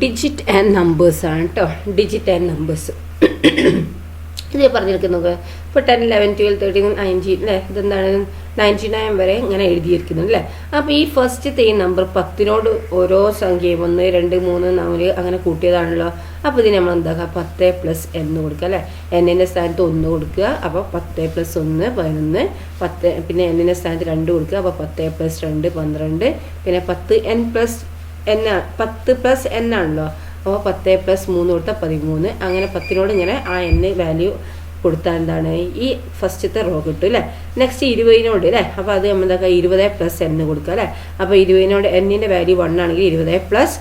Digit and numbers ആണ് കേട്ടോ. Digit and numbers ഇത് പറഞ്ഞിരിക്കുന്നത് ഇപ്പോൾ 10, 11, 12, 13, 19 അല്ലേ, ഇതെന്താണ് 99 വരെ ഇങ്ങനെ എഴുതിയിരിക്കുന്നു അല്ലേ. അപ്പോൾ ഈ ഫസ്റ്റത്തെ ഈ നമ്പർ 10നോട് ഓരോ സംഖ്യയും 1, 2, 3, 4 അങ്ങനെ കൂട്ടിയതാണല്ലോ. അപ്പോൾ ഇതിന് നമ്മൾ എന്താക്കുക, 10 + n കൊടുക്കുക അല്ലേ. എന്നിൻ്റെ സ്ഥാനത്ത് 1 കൊടുക്കുക, അപ്പോൾ 10 + 1 11, 10 പിന്നെ എന്നിൻ്റെ സ്ഥാനത്ത് 2 കൊടുക്കുക, അപ്പോൾ 10 + 2 12, പിന്നെ 10n + n 10 + n ആണല്ലോ. അപ്പോൾ 10 + 3 കൊടുത്താൽ 13, അങ്ങനെ 10നോട് ഇങ്ങനെ ആ n വാല്യൂ കൊടുത്താൽ എന്താണ് ഈ ഫസ്റ്റത്തെ റോ കിട്ടും അല്ലേ. നെക്സ്റ്റ് 20നോട് അല്ലേ, അപ്പോൾ അത് നമ്മൾ എന്താക്കുക 20 + n കൊടുക്കുക അല്ലേ. അപ്പോൾ 20നോട് എന്നിൻ്റെ വാല്യൂ 1 ആണെങ്കിൽ 20 +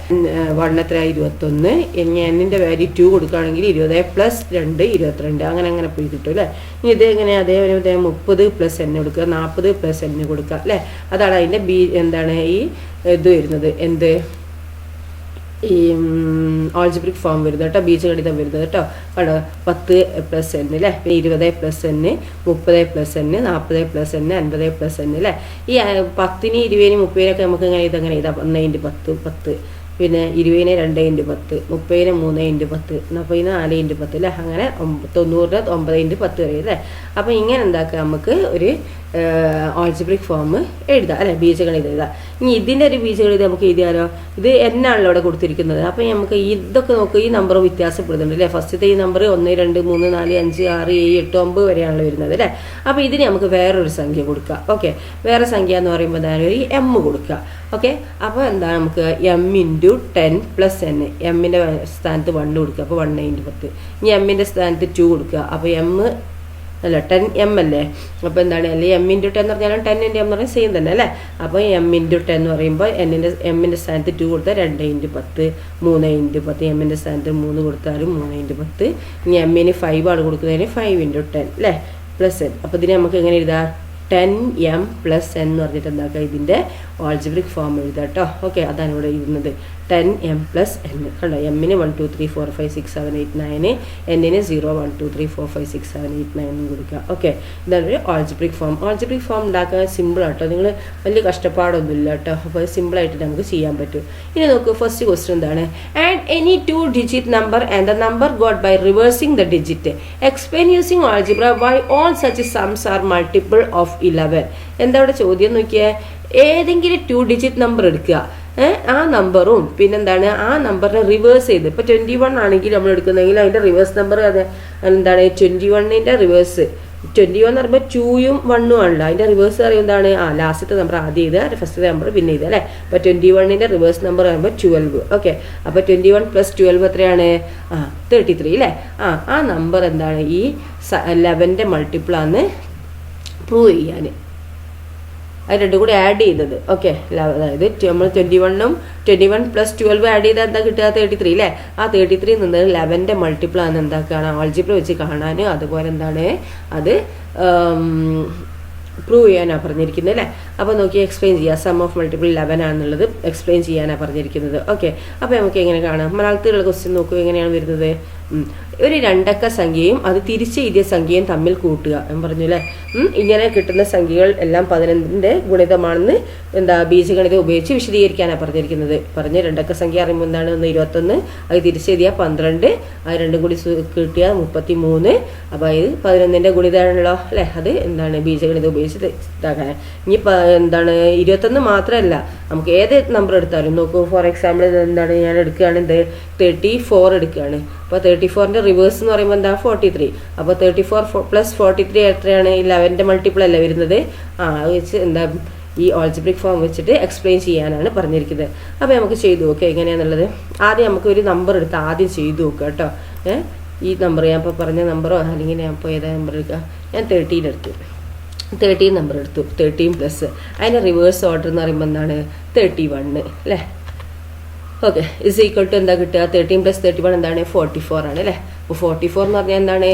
1 എത്ര 21, ഇനി എന്നിൻ്റെ വാല്യൂ 2 കൊടുക്കുകയാണെങ്കിൽ 20 + 2 22, അങ്ങനെ പോയി കിട്ടും അല്ലേ. ഇനി ഇത് എങ്ങനെ അതേപോലെ 30 + n കൊടുക്കുക, 40 + n കൊടുക്കുക അല്ലേ. അതാണ് അതിൻ്റെ എന്താണ് ഈ ഇത് വരുന്നത്, എന്ത് ഈ ആൾജിബ്രിക് ഫോം വരുന്നത് കേട്ടോ, ബീജഗണിതം വരുന്നത് കേട്ടോ. കേട്ടോ 10 + n അല്ലേ, പിന്നെ 20 + n, 30 + n, 40 + n, 50 + n അല്ലേ. ഈ 10ന് 20ന് 30നൊക്കെ നമുക്ക് ഇങ്ങനെ ഇതെങ്ങനെ എഴുതാം, 1 × 10, പിന്നെ 20ന് 2 × 10, 30ന് 3 × 10, 40ന് 4 × 10 അല്ലേ. അങ്ങനെ 90ന് 9 × 10 വരെ അല്ലേ. അപ്പോൾ ഇങ്ങനെ എന്താക്കുക, നമുക്ക് ഒരു ആൾജിബ്രിക് ഫോം എഴുതാം അല്ലേ, ബീജഗണിതം എഴുതാം. ഇനി ഇതിൻ്റെ ഒരു ബീജഗണിതം നമുക്ക് എഴുതിയാലോ. ഇത് എന്നാണല്ലോ ഇവിടെ കൊടുത്തിരിക്കുന്നത്. അപ്പോൾ നമുക്ക് ഇതൊക്കെ നോക്കുക, ഈ നമ്പർ വ്യത്യാസപ്പെടുന്നുണ്ട് അല്ലേ. ഫസ്റ്റത്തെ ഈ നമ്പർ 1, 2, 3, 4, 5, 6, 7, 8, 9 വരെയാണല്ലോ വരുന്നത് അല്ലേ. അപ്പോൾ ഇതിന് നമുക്ക് വേറൊരു സംഖ്യ കൊടുക്കുക. ഓക്കെ, വേറെ സംഖ്യ എന്ന് പറയുമ്പോൾ എന്താണ് ഒരു m കൊടുക്കുക. ഓക്കെ, അപ്പോൾ എന്താണ് നമുക്ക് m × 10 + n, എമ്മിൻ്റെ സ്ഥാനത്ത് 1 കൊടുക്കുക, അപ്പോൾ 1 × 10. ഇനി എമ്മിൻ്റെ സ്ഥാനത്ത് 2 കൊടുക്കുക, അപ്പോൾ അല്ല 10m അല്ലേ. അപ്പോൾ എന്താണ് അല്ലെങ്കിൽ m × 10 എന്ന് പറഞ്ഞാൽ 10 × m എന്ന് പറഞ്ഞാൽ സെയിം തന്നെ അല്ലേ. അപ്പോൾ m × 10 എന്ന് പറയുമ്പോൾ എമ്മിൻ്റെ സ്ഥാനത്ത് 2 കൊടുത്താൽ 2 × 10, 3 × 10, എമ്മിൻ്റെ സ്ഥാനത്ത് 3 കൊടുത്താലും 3 × 10. ഇനി എമ്മിന് 5 ആണ് കൊടുക്കുന്നതിന് 5 × 10 അല്ലേ + n. അപ്പോൾ ഇതിനെ നമുക്ക് എങ്ങനെ എഴുതാം, 10m + n എന്ന് പറഞ്ഞിട്ട് എന്താക്കുക ഇതിൻ്റെ ആൾജിബ്രിക് ഫോം എഴുതാം കേട്ടോ. ഓക്കെ, അതാണ് ഇവിടെ എഴുതുന്നത് 10m + n. കണ്ടോ, എമ്മിന് 1 2 3 4 5 6 7 8 9, എന്നിന് 0 1 2 3 4 5 6 7 8 9 കൊടുക്കുക. ഓക്കെ, ഇതാണ് ഒരു ആൾജിബ്രിക് ഫോം. ആൾജിബ്രിക് ഫോം ഉണ്ടാക്കാൻ സിമ്പിൾ ആട്ടോ, നിങ്ങൾ വലിയ കഷ്ടപ്പാടൊന്നുമില്ല കേട്ടോ. അപ്പോൾ സിമ്പിളായിട്ട് നമുക്ക് ചെയ്യാൻ പറ്റും. ഇനി നോക്കൂ, ഫസ്റ്റ് ക്വസ്റ്റ്യൻ എന്താണ്, add any 2-digit number and the number got by reversing the digit. Explain using algebra why all such sums are multiple of 11. എന്താ ഇവിടെ ചോദ്യം നോക്കിയേ, ഏതെങ്കിലും 2-digit നമ്പർ എടുക്കുക, ആ നമ്പറും പിന്നെന്താണ് ആ നമ്പറിനെ റിവേഴ്സ് ചെയ്ത്, ഇപ്പോൾ 21 ആണെങ്കിൽ നമ്മൾ എടുക്കുന്നെങ്കിൽ അതിൻ്റെ റിവേഴ്സ് നമ്പർ അത് എന്താണ് 21ൻ്റെ റിവേഴ്സ് 21 എന്ന് പറയുമ്പോൾ 2ഉം 1ഉം ആണല്ലോ. അതിൻ്റെ റിവേഴ്സ് പറയുമ്പോൾ എന്താണ് ലാസ്റ്റത്തെ നമ്പർ ആദ്യം ചെയ്ത് ഫസ്റ്റത്തെ നമ്പർ പിന്നെ ചെയ്ത് അല്ലേ. അപ്പോൾ 21ൻ്റെ റിവേഴ്സ് നമ്പർ പറയുമ്പോൾ 12. ഓക്കെ, അപ്പോൾ 21 + 12 എത്രയാണ് 33 അല്ലേ. ആ നമ്പർ എന്താണ് ഈ 11ൻ്റെ മൾട്ടിപ്പിളാന്ന് പ്രൂവ് ചെയ്യാൻ അത് രണ്ടും കൂടി ആഡ് ചെയ്തത്. ഓക്കെ, അതായത് നമ്മൾ 21 + 12 ആഡ് ചെയ്താൽ എന്താ കിട്ടുക 33 അല്ലേ. ആ 33 നിന്ന് 11ൻ്റെ മൾട്ടിപ്പിൾ ആണ് എന്താക്കുകയാണ് ആൾജിബ്ര വെച്ച് കാണാൻ, അതുപോലെ എന്താണ് അത് പ്രൂവ് ചെയ്യാനാണ് പറഞ്ഞിരിക്കുന്നത് അല്ലേ. അപ്പോൾ നോക്കി എക്സ്പ്ലെയിൻ ചെയ്യുക, സം ഓഫ് മൾട്ടിപ്പിൾ 11 ആണെന്നുള്ളത് എക്സ്പ്ലെയിൻ ചെയ്യാനാണ് പറഞ്ഞിരിക്കുന്നത്. ഓക്കെ, അപ്പോൾ നമുക്ക് എങ്ങനെ കാണാം, മലയാളത്തിലുള്ള ക്വസ്റ്റ്യൻ നോക്കുക എങ്ങനെയാണ് വരുന്നത്. ഒരു 2 അക്ക സംഖ്യയും അത് തിരിച്ച് എഴുതിയ സംഖ്യയും തമ്മിൽ കൂട്ടുക എന്ന് പറഞ്ഞു അല്ലേ. ഇങ്ങനെ കിട്ടുന്ന സംഖ്യകൾ എല്ലാം 11ൻ്റെ ഗുണിതമാണെന്ന് ബീജഗണിതം ഉപയോഗിച്ച് വിശദീകരിക്കാനാണ് പറഞ്ഞിരിക്കുന്നത്. 2 അക്ക സംഖ്യ അറിയുമ്പോൾ എന്താണ് 21, അത് തിരിച്ചെഴുതിയാൽ 12, അത് രണ്ടും കൂടി കിട്ടിയാൽ 33. അപ്പോൾ ഇത് 11ൻ്റെ ഗുണിതമാണല്ലോ അല്ലേ. അത് എന്താണ് ബീജഗണിതം ഉപയോഗിച്ച് ഇതാക്കാൻ. ഇനി എന്താണ് 21 മാത്രമല്ല, നമുക്ക് ഏത് നമ്പർ എടുത്താലും നോക്കൂ. ഫോർ എക്സാമ്പിൾ എന്താണ് ഞാൻ എടുക്കുകയാണ് 34 എടുക്കുകയാണ്. അപ്പോൾ 34ൻ്റെ റിവേഴ്സ് എന്ന് പറയുമ്പോൾ എന്താ 43. അപ്പോൾ 34 + 43 എത്രയാണ് 11ൻ്റെ മൾട്ടിപ്പിൾ അല്ലേ വരുന്നത്. അത് വെച്ച് എന്താ ഈ ആൾജിബ്രിക് ഫോം വെച്ചിട്ട് എക്സ്പ്ലെയിൻ ചെയ്യാനാണ് പറഞ്ഞിരിക്കുന്നത്. അപ്പോൾ നമുക്ക് ചെയ്തു നോക്കുക എങ്ങനെയാണെന്നുള്ളത്. ആദ്യം നമുക്ക് ഒരു നമ്പർ എടുത്ത് ആദ്യം ചെയ്തു നോക്കുക കേട്ടോ. ഈ നമ്പർ ഞാൻ ഇപ്പോൾ പറഞ്ഞ നമ്പറോ അല്ലെങ്കിൽ ഞാൻ ഇപ്പോൾ ഏതാ നമ്പർ എടുക്കുക, ഞാൻ 13 എടുത്തു. 13 നമ്പർ എടുത്തു, 13 + അതിൻ്റെ റിവേഴ്സ് ഓർഡർ എന്ന് പറയുമ്പോൾ എന്താണ് 31 അല്ലേ. ഓക്കെ, ഇസ് ഈക്വൽ ടു എന്താ കിട്ടുക 13 + 31 എന്താണ് 44 ആണ് അല്ലേ. അപ്പോൾ 44 എന്ന് പറഞ്ഞാൽ എന്താണ്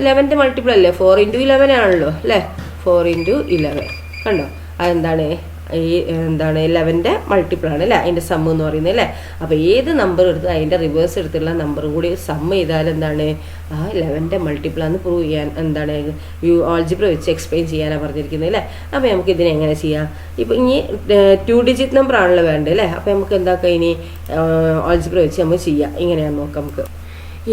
11ൻ്റെ മൾട്ടിപ്പിൾ അല്ലേ, 4 × 11 ആണല്ലോ അല്ലേ. 4 × 11 കണ്ടോ, അതെന്താണ് ഈ എന്താണ് 11ന്റെ മൾട്ടിപ്പിളാണ് അല്ലേ അതിൻ്റെ സം എന്ന് പറയുന്നത് അല്ലേ. അപ്പോൾ ഏത് നമ്പർ എടുത്ത് അതിൻ്റെ റിവേഴ്സ് എടുത്തുള്ള നമ്പറും കൂടി സം ചെയ്താൽ എന്താണ് ആ 11ന്റെ മൾട്ടിപ്പിളാന്ന് പ്രൂവ് ചെയ്യാൻ എന്താണ് ആൾജിബ്ര വെച്ച് എക്സ്പ്ലെയിൻ ചെയ്യാനാണ് പറഞ്ഞിരിക്കുന്നത് അല്ലേ. അപ്പോൾ നമുക്ക് ഇതിനെ എങ്ങനെ ചെയ്യാം? ഇപ്പോൾ ഇനി 2 ഡിജിറ്റ് നമ്പർ ആണല്ലോ വേണ്ടത് അല്ലേ. അപ്പോൾ നമുക്ക് എന്താക്കാം ഇനി ആൾജിബ്ര വെച്ച് നമ്മൾ ചെയ്യാം. ഇങ്ങനെയാണ് നോക്കാം നമുക്ക്.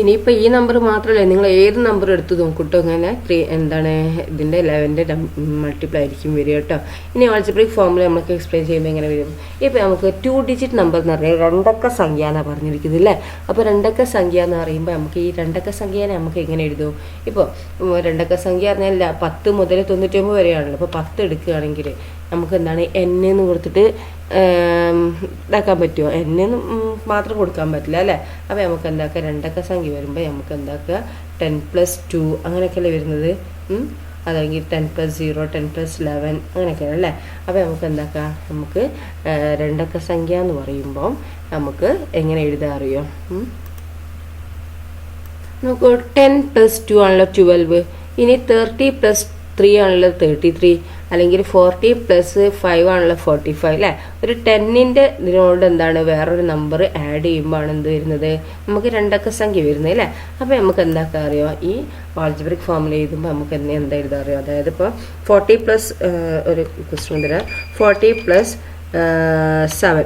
ഇനിയിപ്പോൾ ഈ നമ്പർ മാത്രമല്ല, നിങ്ങൾ ഏത് നമ്പർ എടുത്ത് നോക്കൂട്ടോ ഇങ്ങനെ എന്താണ് ഇതിൻ്റെ 11ന്റെ മൾട്ടിപ്പിൾ ആയിരിക്കും വരിക കേട്ടോ. ഇനി ആൾജിബ്രിക് ഫോമിൽ നമുക്ക് എക്സ്പ്ലെയിൻ ചെയ്യുമ്പോൾ എങ്ങനെ വരും? ഇപ്പോൾ നമുക്ക് 2 ഡിജിറ്റ് നമ്പർ എന്ന് പറഞ്ഞാൽ 2 അക്ക സംഖ്യ എന്നാണ് പറഞ്ഞിരിക്കുന്നത് അല്ലേ. അപ്പോൾ 2 അക്ക സംഖ്യ എന്ന് പറയുമ്പോൾ നമുക്ക് ഈ 2 അക്ക സംഖ്യനെ നമുക്ക് എങ്ങനെ എഴുതും? ഇപ്പോൾ 2 അക്ക സംഖ്യ പറഞ്ഞാൽ 10 മുതൽ 99 വരെയാണല്ലോ. അപ്പോൾ 10 എടുക്കുകയാണെങ്കിൽ നമുക്ക് എന്താണ് n എന്ന് കൊടുത്തിട്ട് ഇതാക്കാൻ പറ്റുമോ? n എന്ന് മാത്രം കൊടുക്കാൻ പറ്റില്ല അല്ലേ. അപ്പോൾ നമുക്ക് എന്താക്കുക 2 അക്ക സംഖ്യ വരുമ്പോൾ നമുക്ക് എന്താക്കുക 10 + 2 അങ്ങനെയൊക്കെയല്ലേ വരുന്നത്. അതല്ലെങ്കിൽ 10 + 0 10 + 11 അങ്ങനെയൊക്കെയാണ് അല്ലേ. അപ്പോൾ നമുക്ക് എന്താക്കാം നമുക്ക് 2 അക്ക സംഖ്യ എന്ന് പറയുമ്പോൾ നമുക്ക് എങ്ങനെ എഴുതാൻ അറിയോ? നമുക്ക് 10 + 2 ആണല്ലോ 12. ഇനി 30 + 3 ആണല്ലോ 33, അല്ലെങ്കിൽ 40 + 5 ആണല്ലോ 45 അല്ലേ. ഒരു 10ന്റെ ഇതിനോട് എന്താണ് വേറൊരു നമ്പർ ആഡ് ചെയ്യുമ്പോഴാണ് എന്ത് വരുന്നത്? നമുക്ക് 2 അക്ക സംഖ്യ വരുന്നത് അല്ലേ. അപ്പോൾ നമുക്ക് എന്താക്കാൻ അറിയോ? ഈ ആൾജിബ്രിക് ഫോമിൽ എഴുതുമ്പോൾ നമുക്ക് എന്താ എഴുതാൻ അറിയോ? അതായത് ഇപ്പോൾ 40 + ഒരു ക്വസ്റ്റ്യൻ തരാം. 40 + 7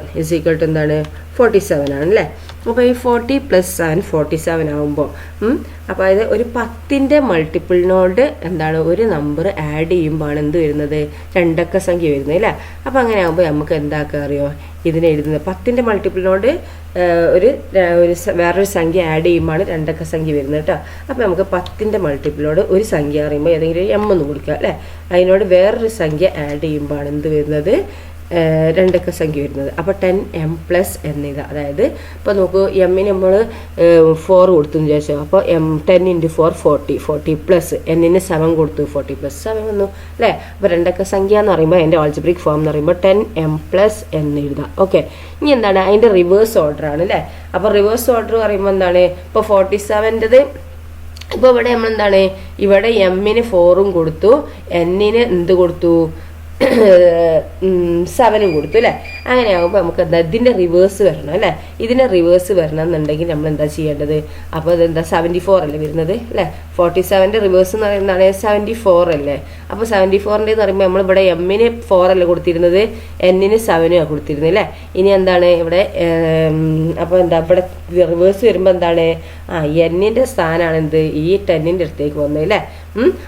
= എന്താണ്? 47 ആണല്ലേ. അപ്പോൾ ഈ 40 + 7 47 ആകുമ്പോൾ അപ്പോൾ അതായത് ഒരു 10ന്റെ മൾട്ടിപ്പിളിനോട് എന്താണ് ഒരു നമ്പർ ആഡ് ചെയ്യുമ്പോഴാണ് എന്ത് വരുന്നത്? 2 അക്ക സംഖ്യ വരുന്നത് അല്ലേ. അപ്പോൾ അങ്ങനെ ആകുമ്പോൾ നമുക്ക് എന്താക്കാൻ അറിയോ? ഇതിനെ എഴുതുന്നത് 10ന്റെ മൾട്ടിപ്പിളിനോട് ഒരു വേറൊരു സംഖ്യ ആഡ് ചെയ്യുമ്പോഴാണ് 2 അക്ക സംഖ്യ വരുന്നത് കേട്ടോ. അപ്പോൾ നമുക്ക് 10ന്റെ മൾട്ടിപ്പിളിനോട് ഒരു സംഖ്യ അറിയുമ്പോൾ ഏതെങ്കിലും ഒരു m എന്ന് കൊടുക്കുക അല്ലേ. അതിനോട് വേറൊരു സംഖ്യ ആഡ് ചെയ്യുമ്പോഴാണ് എന്ത് വരുന്നത്? 2 അക്ക സംഖ്യ വരുന്നത്. അപ്പോൾ 10m + n ഇതാ. അതായത് ഇപ്പോൾ നോക്കൂ, എമ്മിന് നമ്മൾ 4 കൊടുത്തു എന്ന് വിചാരിച്ചോ. അപ്പോൾ 10 × 4 40 40 + n-ന് 7 കൊടുത്തു 40 + 7 വന്നു അല്ലേ. അപ്പോൾ 2 അക്ക സംഖ്യ എന്ന് പറയുമ്പോൾ അതിൻ്റെ ആൾജിബ്രിക് ഫോം എന്ന് പറയുമ്പോൾ 10m + n എഴുതാം. ഓക്കെ. ഇനി എന്താണ് അതിൻ്റെ റിവേഴ്സ് ഓർഡർ ആണ് അല്ലേ. അപ്പോൾ റിവേഴ്സ് ഓർഡർ പറയുമ്പോൾ എന്താണ്? ഇപ്പോൾ 47ൻ്റെത് ഇപ്പോൾ ഇവിടെ നമ്മൾ എന്താണ് ഇവിടെ m-ന് 4 കൊടുത്തു, n-ന് എന്ത് കൊടുത്തു? 7 കൊടുത്തു അല്ലേ. അങ്ങനെ ആകുമ്പോൾ നമുക്ക് എന്താ ഇതിൻ്റെ റിവേഴ്സ് വരണം അല്ലേ. ഇതിൻ്റെ റിവേഴ്സ് വരണം എന്നുണ്ടെങ്കിൽ നമ്മൾ എന്താ ചെയ്യേണ്ടത്? അപ്പോൾ അതെന്താ 74 അല്ലേ വരുന്നത് അല്ലേ. 47ന്റെ റിവേഴ്സ് എന്ന് പറയുന്നതാണ് 74 അല്ലേ. അപ്പോൾ 74ൻ്റെ എന്ന് പറയുമ്പോൾ നമ്മളിവിടെ m-ന് 4 അല്ലേ കൊടുത്തിരുന്നത്, n-ന് 7 ആണ് കൊടുത്തിരുന്നത് അല്ലേ. ഇനി എന്താണ് ഇവിടെ അപ്പോൾ എന്താ ഇവിടെ റിവേഴ്സ് വരുമ്പോൾ എന്താണ്? n-ന്റെ സ്ഥാനമാണ് എന്ത്? ഈ 10ന്റെ അടുത്തേക്ക് വന്നത് അല്ലേ.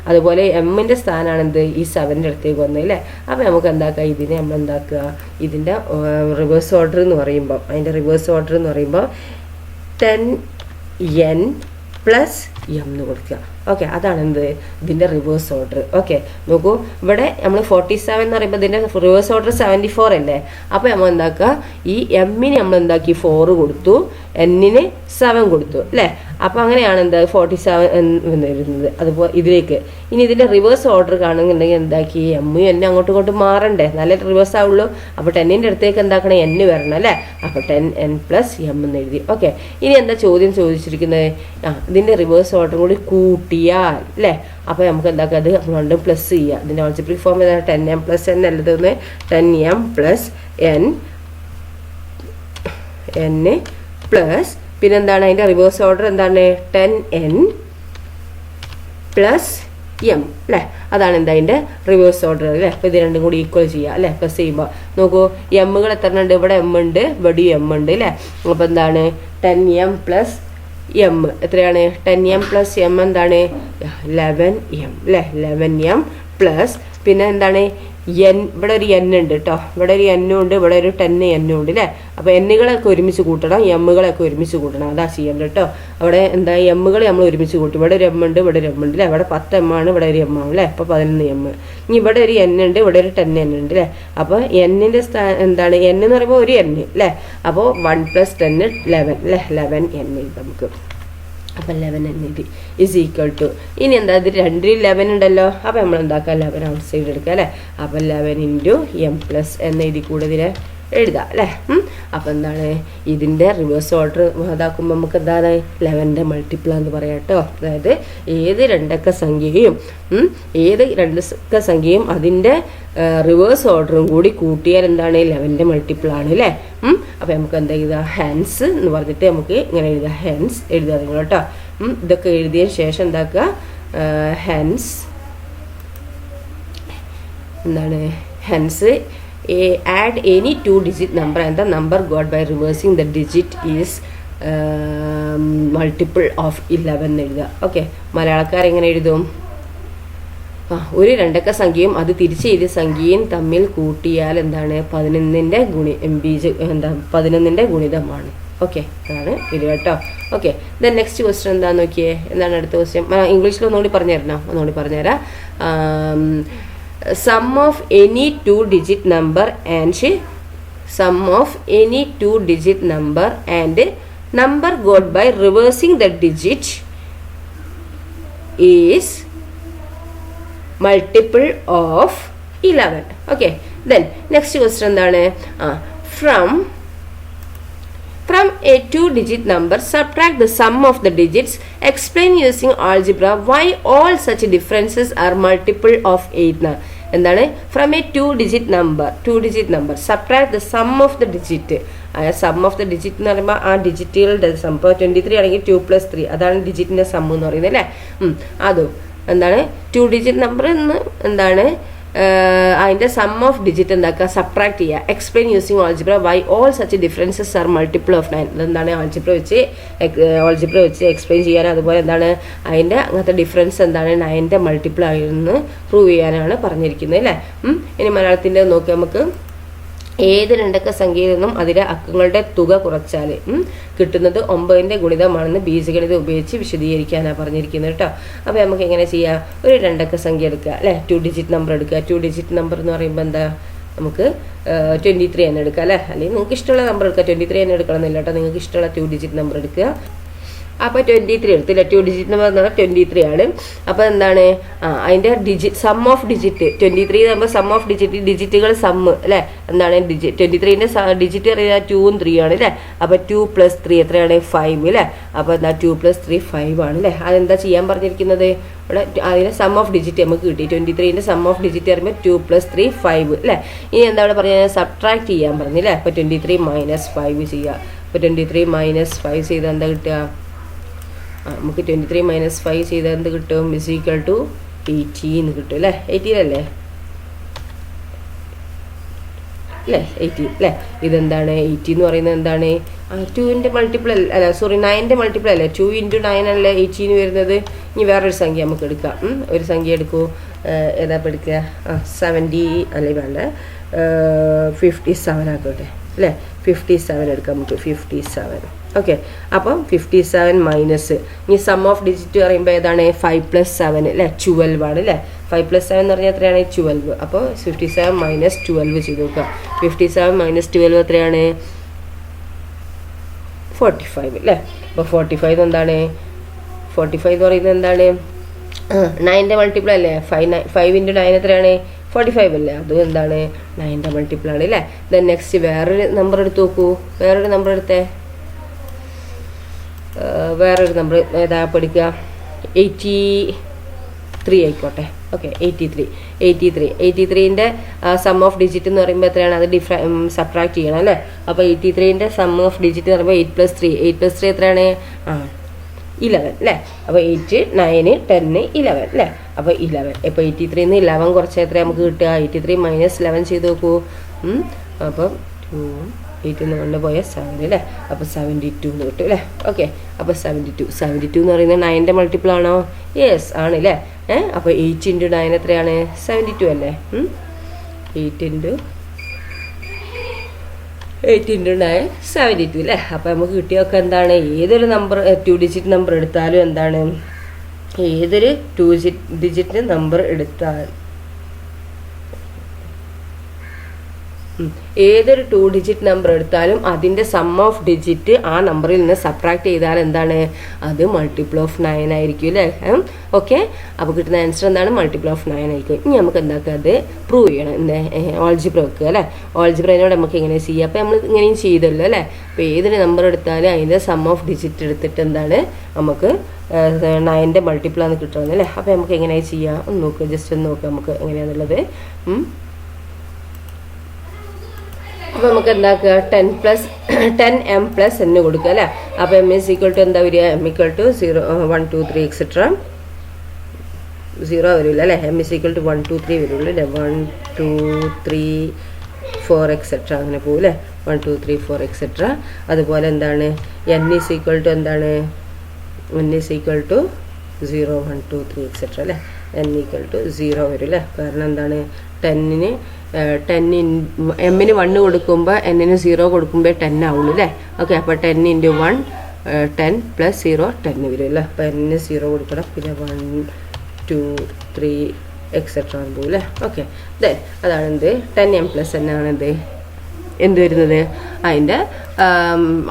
അതുപോലെ m-ന്റെ സ്ഥാനമാണ് എന്ത്? ഈ 7ന്റെ അടുത്തേക്ക് വന്നത് അല്ലേ. അപ്പോൾ നമുക്ക് എന്താക്കുക ഇതിനെ നമ്മൾ എന്താക്കുക ഇതിൻ്റെ റിവേഴ്സ് ഓർഡർ എന്ന് പറയുമ്പോൾ അതിൻ്റെ റിവേഴ്സ് ഓർഡർ എന്ന് പറയുമ്പോൾ 10n + m എന്ന് കൊടുക്കുക. ഓക്കെ. അതാണ് എന്ത്? ഇതിൻ്റെ റിവേഴ്സ് ഓർഡർ. ഓക്കെ. നോക്കൂ, ഇവിടെ നമ്മൾ 47 എന്ന് പറയുമ്പോൾ ഇതിൻ്റെ റിവേഴ്സ് ഓർഡർ 74 അല്ലേ. അപ്പോൾ നമ്മൾ എന്താക്കുക ഈ m-ന് നമ്മൾ എന്താക്കി 4 കൊടുത്തു, n-ന് 7 കൊടുത്തു അല്ലേ. അപ്പോൾ അങ്ങനെയാണ് എന്താ 47 എന്ന് വരുന്നത്. അതുപോലെ ഇതിലേക്ക് ഇനി ഇതിൻ്റെ റിവേഴ്സ് ഓർഡർ കാണുന്നുണ്ടെങ്കിൽ എന്താക്കി m n അങ്ങോട്ടും ഇങ്ങോട്ടും മാറണ്ടേ, നല്ല റിവേഴ്സ് ആവുള്ളൂ. അപ്പോൾ 10ന്റെ അടുത്തേക്ക് എന്താക്കണം? n വരണം അല്ലേ. അപ്പോൾ 10n + m എന്ന് എഴുതി. ഓക്കെ. ഇനി എന്താ ചോദ്യം ചോദിച്ചിരിക്കുന്നത്? ഇതിൻ്റെ റിവേഴ്സ് ഓർഡർ കൂടി കൂട്ടിയാൽ അല്ലേ. അപ്പോൾ നമുക്ക് എന്താക്കുക അത് രണ്ടും പ്ലസ് ചെയ്യുക. ഇതിൻ്റെ ആൾജിബ്രിക് ഫോം ഏതാണ്? 10m + n അല്ലത്. 10m + n പ്ലസ് പിന്നെന്താണ് അതിൻ്റെ റിവേഴ്സ് ഓർഡർ എന്താണ്? 10n + m അല്ലേ. അതാണ് എന്താ അതിൻ്റെ റിവേഴ്സ് ഓർഡർ അല്ലേ. അപ്പോൾ ഇത് രണ്ടും കൂടി ഈക്വൽ ചെയ്യുക അല്ലേ. പ്ലസ് ചെയ്യുമ്പോൾ നോക്കൂ, എമ്മുകൾ എത്ര ഉണ്ട്? ഇവിടെ m ഉണ്ട്, ഇവിടെ m ഉണ്ട് അല്ലേ. അപ്പോൾ എന്താണ് 10m + m എത്രയാണ്? 10m + m എന്താണ്? 11m അല്ലേ. 11m പ്ലസ് പിന്നെ എന്താണ് n, ഇവിടെ ഒരു n ഉണ്ട് കേട്ടോ, ഇവിടെ ഒരു n ഉണ്ട്, ഇവിടെ ഒരു 10n ഉണ്ട് അല്ലേ. അപ്പോൾ n-കളൊക്കെ ഒരുമിച്ച് കൂട്ടണം, m-കളൊക്കെ ഒരുമിച്ച് കൂട്ടണം. അതാ ചെയ്യേണ്ടത് കേട്ടോ. അവിടെ എന്താ m-കൾ നമ്മൾ ഒരുമിച്ച് കൂട്ടും. ഇവിടെ ഒരു m ഉണ്ട്, ഇവിടെ ഒരു m ഉണ്ട് അല്ലേ. ഇവിടെ 10m ആണ്, ഇവിടെ ഒരു m ആണ് അല്ലേ. അപ്പോൾ 11m. ഇനി ഇവിടെ ഒരു n ഉണ്ട്, ഇവിടെ ഒരു 10n ഉണ്ട് അല്ലേ. അപ്പോൾ n-ന്റെ എന്താണ്? n എന്ന് പറയുമ്പോൾ ഒരു n അല്ലേ. അപ്പോൾ 1 + 10 11 അല്ലേ. 11n നമുക്ക്. അപ്പം 11n = ഇനി എന്താ ഇത് 2 11 ഉണ്ടല്ലോ. അപ്പോൾ നമ്മൾ എന്താക്കുക 11 ഔട്ട് സൈഡ് എടുക്കുക അല്ലേ. അപ്പം 11 × m + n എഴുതി കൂടെ ഇതിനെ എഴുതാം അല്ലേ. അപ്പോൾ എന്താണ് ഇതിൻ്റെ റിവേഴ്സ് ഓർഡർ ഇതാക്കുമ്പോൾ നമുക്ക് എന്താണ് 11ൻ്റെ മൾട്ടിപ്പിൾ എന്ന് പറയാം കേട്ടോ. അതായത് ഏത് രണ്ടക്ക സംഖ്യയും അതിൻ്റെ റിവേഴ്സ് ഓർഡറും കൂടി കൂട്ടിയാൽ എന്താണ് 11ൻ്റെ മൾട്ടിപ്പിൾ ആണ് അല്ലേ. അപ്പോൾ നമുക്ക് എന്താ എഴുതുക, ഹെൻസ് എന്ന് പറഞ്ഞിട്ട് നമുക്ക് ഇങ്ങനെ എഴുതുക, ഹെൻസ് എഴുതുക നിങ്ങൾ കേട്ടോ. ഇതൊക്കെ എഴുതിയതിന് ശേഷം എന്താക്കുക, ഹെൻസ് എന്താണ്, hence add any 2-digit number and the number got by reversing the digit is multiple of 11 എഴുതുക. ഓക്കെ, മലയാളക്കാരെങ്ങനെ എഴുതും, ഒരു രണ്ടക്ക സംഖ്യയും അത് തിരിച്ച് എഴുതിയ സംഖ്യയും തമ്മിൽ കൂട്ടിയാൽ എന്താണ് 11ൻ്റെ ഗുണിതമാണ്. ഓക്കെ, അതാണ് ഇത് കേട്ടോ. ഓക്കെ, ദെൻ നെക്സ്റ്റ് ക്വസ്റ്റ്യൻ എന്താണെന്ന് നോക്കിയേ. എന്താണ് അടുത്ത ക്വസ്റ്റ്യൻ, ഇംഗ്ലീഷിൽ ഒന്നുകൂടി പറഞ്ഞുതരാം. Sum of any 2-digit number and number got by reversing the digit is multiple of 11. Okay, then next question എന്താണ്, from a 2-digit number subtract the sum of the digits. Explain using algebra why all such differences are multiple of 8. എന്താണ്, from a 2-digit number subtract the sum of the digit. Sum of the digit എന്ന് പറയുമ്പോൾ ആ ഡിജിറ്റുകളുടെ some. ഇപ്പോൾ 23 ആണെങ്കിൽ 2+3 അതാണ് ഡിജിറ്റിൻ്റെ some എന്ന് പറയുന്നത് അല്ലേ. അതും എന്താണ് 2-digit നമ്പർ എന്ന് എന്താണ് അതിൻ്റെ സം ഓഫ് ഡിജിറ്റ് എന്താക്കുക, സബ്ട്രാക്ട് ചെയ്യുക. Explain using algebra why all such differences are multiple of 9. അതെന്താണ് ആൾജിബ്ര വെച്ച് എക്സ്പ്ലെയിൻ ചെയ്യാൻ, അതുപോലെ എന്താണ് അതിൻ്റെ അങ്ങനത്തെ ഡിഫറൻസ് എന്താണ് 9ൻ്റെ മൾട്ടിപ്പിൾ ആയിരുന്നു പ്രൂവ് ചെയ്യാനാണ് പറഞ്ഞിരിക്കുന്നത് അല്ലേ. ഇനി മലയാളത്തിൻ്റെ നോക്കി നമുക്ക് ഏത് രണ്ടക്ക സംഖ്യയിൽ നിന്നും അതിലെ അക്കങ്ങളുടെ തുക കുറച്ചാൽ കിട്ടുന്നത് 9ൻ്റെ ഗുണിതമാണെന്ന് ബീജഗണിതം ഉപയോഗിച്ച് വിശദീകരിക്കാനാണ് പറഞ്ഞിരിക്കുന്നത് കേട്ടോ. അപ്പോൾ നമുക്ക് എങ്ങനെ ചെയ്യാം, ഒരു രണ്ടക്ക സംഖ്യ എടുക്കുക അല്ലേ, 2-digit നമ്പർ എടുക്കുക. 2-digit നമ്പർ എന്ന് പറയുമ്പോൾ എന്താ, നമുക്ക് 23 തന്നെ എടുക്കുക അല്ലേ. അല്ലെങ്കിൽ നിങ്ങൾക്ക് ഇഷ്ടമുള്ള നമ്പർ എടുക്കുക, 23 തന്നെ എടുക്കണമെന്നില്ല കേട്ടോ, നിങ്ങൾക്ക് ഇഷ്ടമുള്ള 2-digit നമ്പർ എടുക്കുക. അപ്പോൾ 23 എടുത്തില്ല, 2-digit നമ്പർ എന്ന് പറഞ്ഞാൽ 23 ആണ്. അപ്പോൾ എന്താണ് അതിൻ്റെ സം ഓഫ് ഡിജിറ്റ് 23 ആകുമ്പോൾ സം ഓഫ് ഡിജിറ്റുകൾ സമ്മ് അല്ലേ. എന്താണ് 23ൻ്റെ ഡിജിറ്റ് അറിയാം 2ഉം 3 ആണ് അല്ലേ. അപ്പോൾ 2+3 എത്രയാണ് 5 അല്ലേ. അപ്പോൾ എന്താ 2+3 5 ആണ് അല്ലേ. അതെന്താ ചെയ്യാൻ പറഞ്ഞിരിക്കുന്നത്, ഇവിടെ അതിൻ്റെ സം ഓഫ് ഡിജിറ്റ് നമുക്ക് കിട്ടി. 23ൻ്റെ സം ഓഫ് ഡിജിറ്റ് പറയുമ്പോൾ 2+3 5 അല്ലേ. ഇനി എന്താ ഇവിടെ പറഞ്ഞാൽ സബ്ട്രാക്ട് ചെയ്യാൻ പറഞ്ഞില്ലേ. അപ്പോൾ 23 - 5 ചെയ്യുക. അപ്പോൾ 23 - 5 ചെയ്താൽ എന്താ കിട്ടുക, നമുക്ക് 23 - 5 ചെയ്താൽ എന്ത് കിട്ടും, = 18 കിട്ടും അല്ലേ. 18 അല്ലേ 18 അല്ലേ. ഇതെന്താണ് 80 എന്ന് പറയുന്നത് എന്താണ്, 2ൻ്റെ മൾട്ടിപ്പിൾ അല്ല, സോറി 9ൻ്റെ മൾട്ടിപ്പിൾ അല്ലേ. 2 × 9 അല്ലേ 18 വരുന്നത്. ഇനി വേറൊരു സംഖ്യ നമുക്ക് എടുക്കാം. ഒരു സംഖ്യ എടുക്കൂ, ഏതാ എടുക്കുക, 70 അല്ലേ വേണ്ട 57 ആക്കട്ടെ അല്ലേ. 57 എടുക്കാം നമുക്ക്, 57. ഓക്കെ, അപ്പം 57 മൈനസ് ഇനി സം ഓഫ് ഡിജിറ്റ് പറയുമ്പോൾ ഏതാണ് 5+7 അല്ലേ, 12 ആണ് അല്ലേ. 5+7 എന്ന് പറഞ്ഞാൽ എത്രയാണ് 12. അപ്പോൾ 57 - 12 ചെയ്ത് നോക്കുക. 57 - 12 എത്രയാണ് 45 അല്ലേ. അപ്പോൾ 45 എന്താണ്, 45 എന്ന് പറയുന്നത് എന്താണ് 9ൻ്റെ മൾട്ടിപ്പിൾ അല്ലേ. 5 × 9 എത്രയാണ് 45 അല്ലേ. അതും എന്താണ് 9ൻ്റെ മൾട്ടിപ്പിൾ ആണ് അല്ലേ. ദെൻ നെക്സ്റ്റ് വേറൊരു നമ്പർ എടുത്ത് നോക്കൂ. വേറൊരു നമ്പർ എടുത്തേ, വേറൊരു നമ്പർ ഏതാ പഠിക്കുക, 83 ആയിക്കോട്ടെ. ഓക്കെ, 83ൻ്റെ സം ഓഫ് ഡിജിറ്റ് എന്ന് പറയുമ്പോൾ എത്രയാണ്, അത് സബ്ട്രാക്ട് ചെയ്യണം അല്ലേ. അപ്പോൾ 83ൻ്റെ സം ഓഫ് ഡിജിറ്റ് എന്ന് പറയുമ്പോൾ 8+3 എത്രയാണ് 11 അല്ലേ. അപ്പോൾ 8, 9, 10, 11 അല്ലേ. അപ്പോൾ 11. ഇപ്പോൾ 83 - 11 കുറച്ച് എത്ര നമുക്ക് കിട്ടുക, 83 - 11 ചെയ്ത് നോക്കൂ. അപ്പം 8 കൊണ്ട് പോയാൽ 7 അല്ലേ. അപ്പോൾ 72 എന്ന് കിട്ടും അല്ലേ. ഓക്കെ, അപ്പോൾ 72 എന്ന് പറയുന്നത് 9ൻ്റെ മൾട്ടിപ്പിൾ ആണോ, യെസ് ആണ് അല്ലേ. അപ്പോൾ 8 × 9 എത്രയാണ് 72 അല്ലേ. 8 × 9 72 അല്ലേ. അപ്പോൾ നമുക്ക് കിട്ടിയൊക്കെ എന്താണ്, ഏതൊരു നമ്പർ 2-digit നമ്പർ എടുത്താലും എന്താണ്, ഏതൊരു 2-digit നമ്പർ എടുത്താൽ ഏതൊരു 2 ഡിജിറ്റ് നമ്പർ എടുത്താലും അതിൻ്റെ സം ഓഫ് ഡിജിറ്റ് ആ നമ്പറിൽ നിന്ന് സബ്ട്രാക്ട് ചെയ്താൽ എന്താണ്, അത് മൾട്ടിപ്പിൾ ഓഫ് 9 ആയിരിക്കും അല്ലേ. ഓക്കെ, അപ്പോൾ കിട്ടുന്ന ആൻസർ എന്താണ്, മൾട്ടിപ്പിൾ ഓഫ് 9 ആയിരിക്കും. ഇനി നമുക്ക് എന്താക്കുക, അത് പ്രൂവ് ചെയ്യണം. എന്താ, ഓൾജിബ്ര വെക്കുക അല്ലേ. ഓൾജിബ്രയോട് നമുക്ക് എങ്ങനെ ചെയ്യാം, അപ്പോൾ നമ്മൾ ഇങ്ങനെയും ചെയ്തല്ലോ അല്ലേ. അപ്പോൾ ഏതൊരു നമ്പർ എടുത്താലും അതിൻ്റെ സം ഓഫ് ഡിജിറ്റ് എടുത്തിട്ട് എന്താണ് നമുക്ക് 9ൻ്റെ മൾട്ടിപ്പിളാണ് കിട്ടുന്നത് അല്ലേ. അപ്പോൾ നമുക്ക് എങ്ങനെയാണ് ചെയ്യുക, ഒന്ന് നോക്കുക, ജസ്റ്റ് ഒന്ന് നോക്കുക നമുക്ക് എങ്ങനെയാണെന്നുള്ളത്. അപ്പോൾ നമുക്ക് എന്താക്കുക, 10m + n കൊടുക്കുക അല്ലേ. അപ്പോൾ m = എന്താ വരിക, m = 0 1 2 3 എക്സെട്ര 0 വരില്ല അല്ലേ. m = 1 2 3 വരുള്ളൂ അല്ലേ. 1 2 3 4 എക്സെട്ര അങ്ങനെ പോകും അല്ലേ. 1 2 3 4 എക്സെട്ര. അതുപോലെ എന്താണ്, n = എന്താണ്, n = 0 1 2 3 എക്സെട്ര അല്ലേ. n = 0 വരും അല്ലേ. കാരണം എന്താണ്, 10ന് m-ന് 1 കൊടുക്കുമ്പോൾ n-ന് 0 കൊടുക്കുമ്പോൾ 10 ആവുള്ളൂ അല്ലേ. ഓക്കെ, അപ്പോൾ 10 × 1 10 + 0 10 വരും അല്ലേ. അപ്പോൾ n-ന് 0 കൊടുക്കണം, പിന്നെ 1 2 3 എക്സെട്ര ആണെന്ന് പോകും അല്ലേ. ഓക്കെ, അതാണ് എന്ത് 10m + n ആണ് എന്ത് വരുന്നത്, അതിൻ്റെ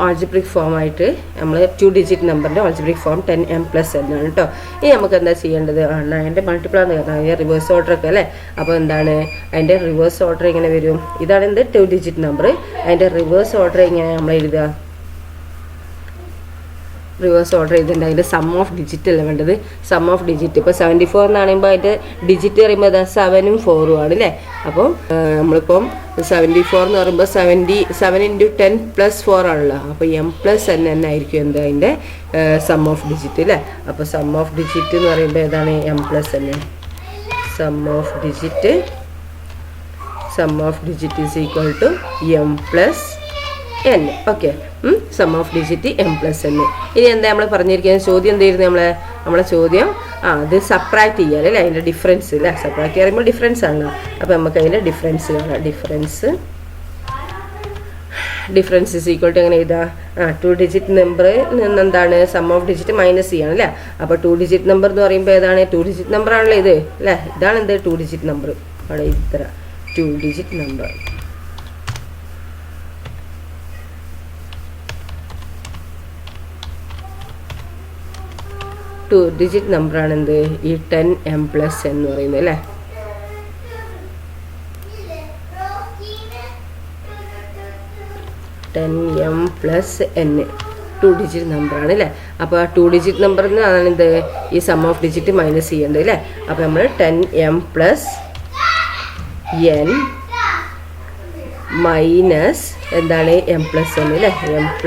ആൾജിബ്രിക് ഫോമായിട്ട് നമ്മൾ 2 ഡിജിറ്റ് നമ്പറിൻ്റെ ആൾജിബ്രിക് ഫോം 10m + n ആണ് കേട്ടോ. ഇനി നമുക്ക് എന്താ ചെയ്യേണ്ടത്, അതിൻ്റെ മൾട്ടിപ്പിളാന്ന് പറഞ്ഞാൽ അതിൻ്റെ റിവേഴ്സ് ഓർഡർ ഒക്കെ അല്ലേ. അപ്പോൾ എന്താണ്, അതിൻ്റെ റിവേഴ്സ് ഓർഡർ ഇങ്ങനെ വരും. ഇതാണ് എന്ത് 2 ഡിജിറ്റ് നമ്പർ. അതിൻ്റെ റിവേഴ്സ് ഓർഡർ ഇങ്ങനെ നമ്മൾ എഴുതുക, റിവേഴ്സ് ഓർഡർ ചെയ്തിട്ടുണ്ട്. അതിൻ്റെ സം ഓഫ് ഡിജിറ്റ് അല്ല വേണ്ടത്, സം ഓഫ് ഡിജിറ്റ്. ഇപ്പോൾ 74 എന്ന് പറയുമ്പോൾ അതിൻ്റെ ഡിജിറ്റ് പറയുമ്പോൾ അതാ 7ഉം 4ഉം ആണ് അല്ലേ. അപ്പോൾ നമ്മളിപ്പം 74 എന്ന് പറയുമ്പോൾ 7 × 10 + 4 ആണല്ലോ. അപ്പോൾ m + n ആയിരിക്കും എന്താ അതിൻ്റെ സം ഓഫ് ഡിജിറ്റ് അല്ലേ. അപ്പോൾ സം ഓഫ് ഡിജിറ്റ് എന്ന് പറയുമ്പോൾ ഏതാണ്, m + n. Sum of digit = m + n. Okay, sum of digit m + n. ഇനി എന്താ നമ്മൾ പറഞ്ഞിരിക്കുന്നത്, ചോദ്യം എന്തായിരുന്നു നമ്മളെ ചോദ്യം, അത് സബ്ട്രാക്ട് ചെയ്യാൻ അല്ലേ, അതിൻ്റെ ഡിഫറൻസ് അല്ലേ. സബ്ട്രാക്ട് ചെയ്യുമ്പോൾ ഡിഫറൻസ് ആണല്ലോ. അപ്പോൾ നമുക്ക് അതിൻ്റെ ഡിഫറൻസ് കാണാം. ഡിഫറൻസ് = എങ്ങനെ എഴുതാ, 2 ഡിജിറ്റ് നമ്പറിൽ നിന്ന് എന്താണ് സം ഓഫ് ഡിജിറ്റ് മൈനസ് ചെയ്യണം അല്ലേ. അപ്പോൾ 2 ഡിജിറ്റ് നമ്പർ എന്ന് പറയുമ്പോൾ ഏതാണ്, 2 ഡിജിറ്റ് നമ്പർ ആണല്ലോ ഇത് അല്ലേ. ഇതാണ് എന്ത് 2 ഡിജിറ്റ് നമ്പർ, അവിടെ ഇത്ര 2 ഡിജിറ്റ് നമ്പർ. ടു ഡിജിറ്റ് നമ്പറാണ് എന്ത് ഈ 10m + n എന്ന് പറയുന്നത് അല്ലേ. 10m + n 2 ഡിജിറ്റ് നമ്പറാണ് അല്ലേ. അപ്പോൾ 2 ഡിജിറ്റ് നമ്പറിൽ നിന്നാണ് എന്ത് ഈ സം ഓഫ് ഡിജിറ്റ് മൈനസ് ചെയ്യേണ്ടത് അല്ലേ. അപ്പോൾ നമ്മൾ 10m + n മൈനസ് എന്താണ് m + n അല്ലേ. m +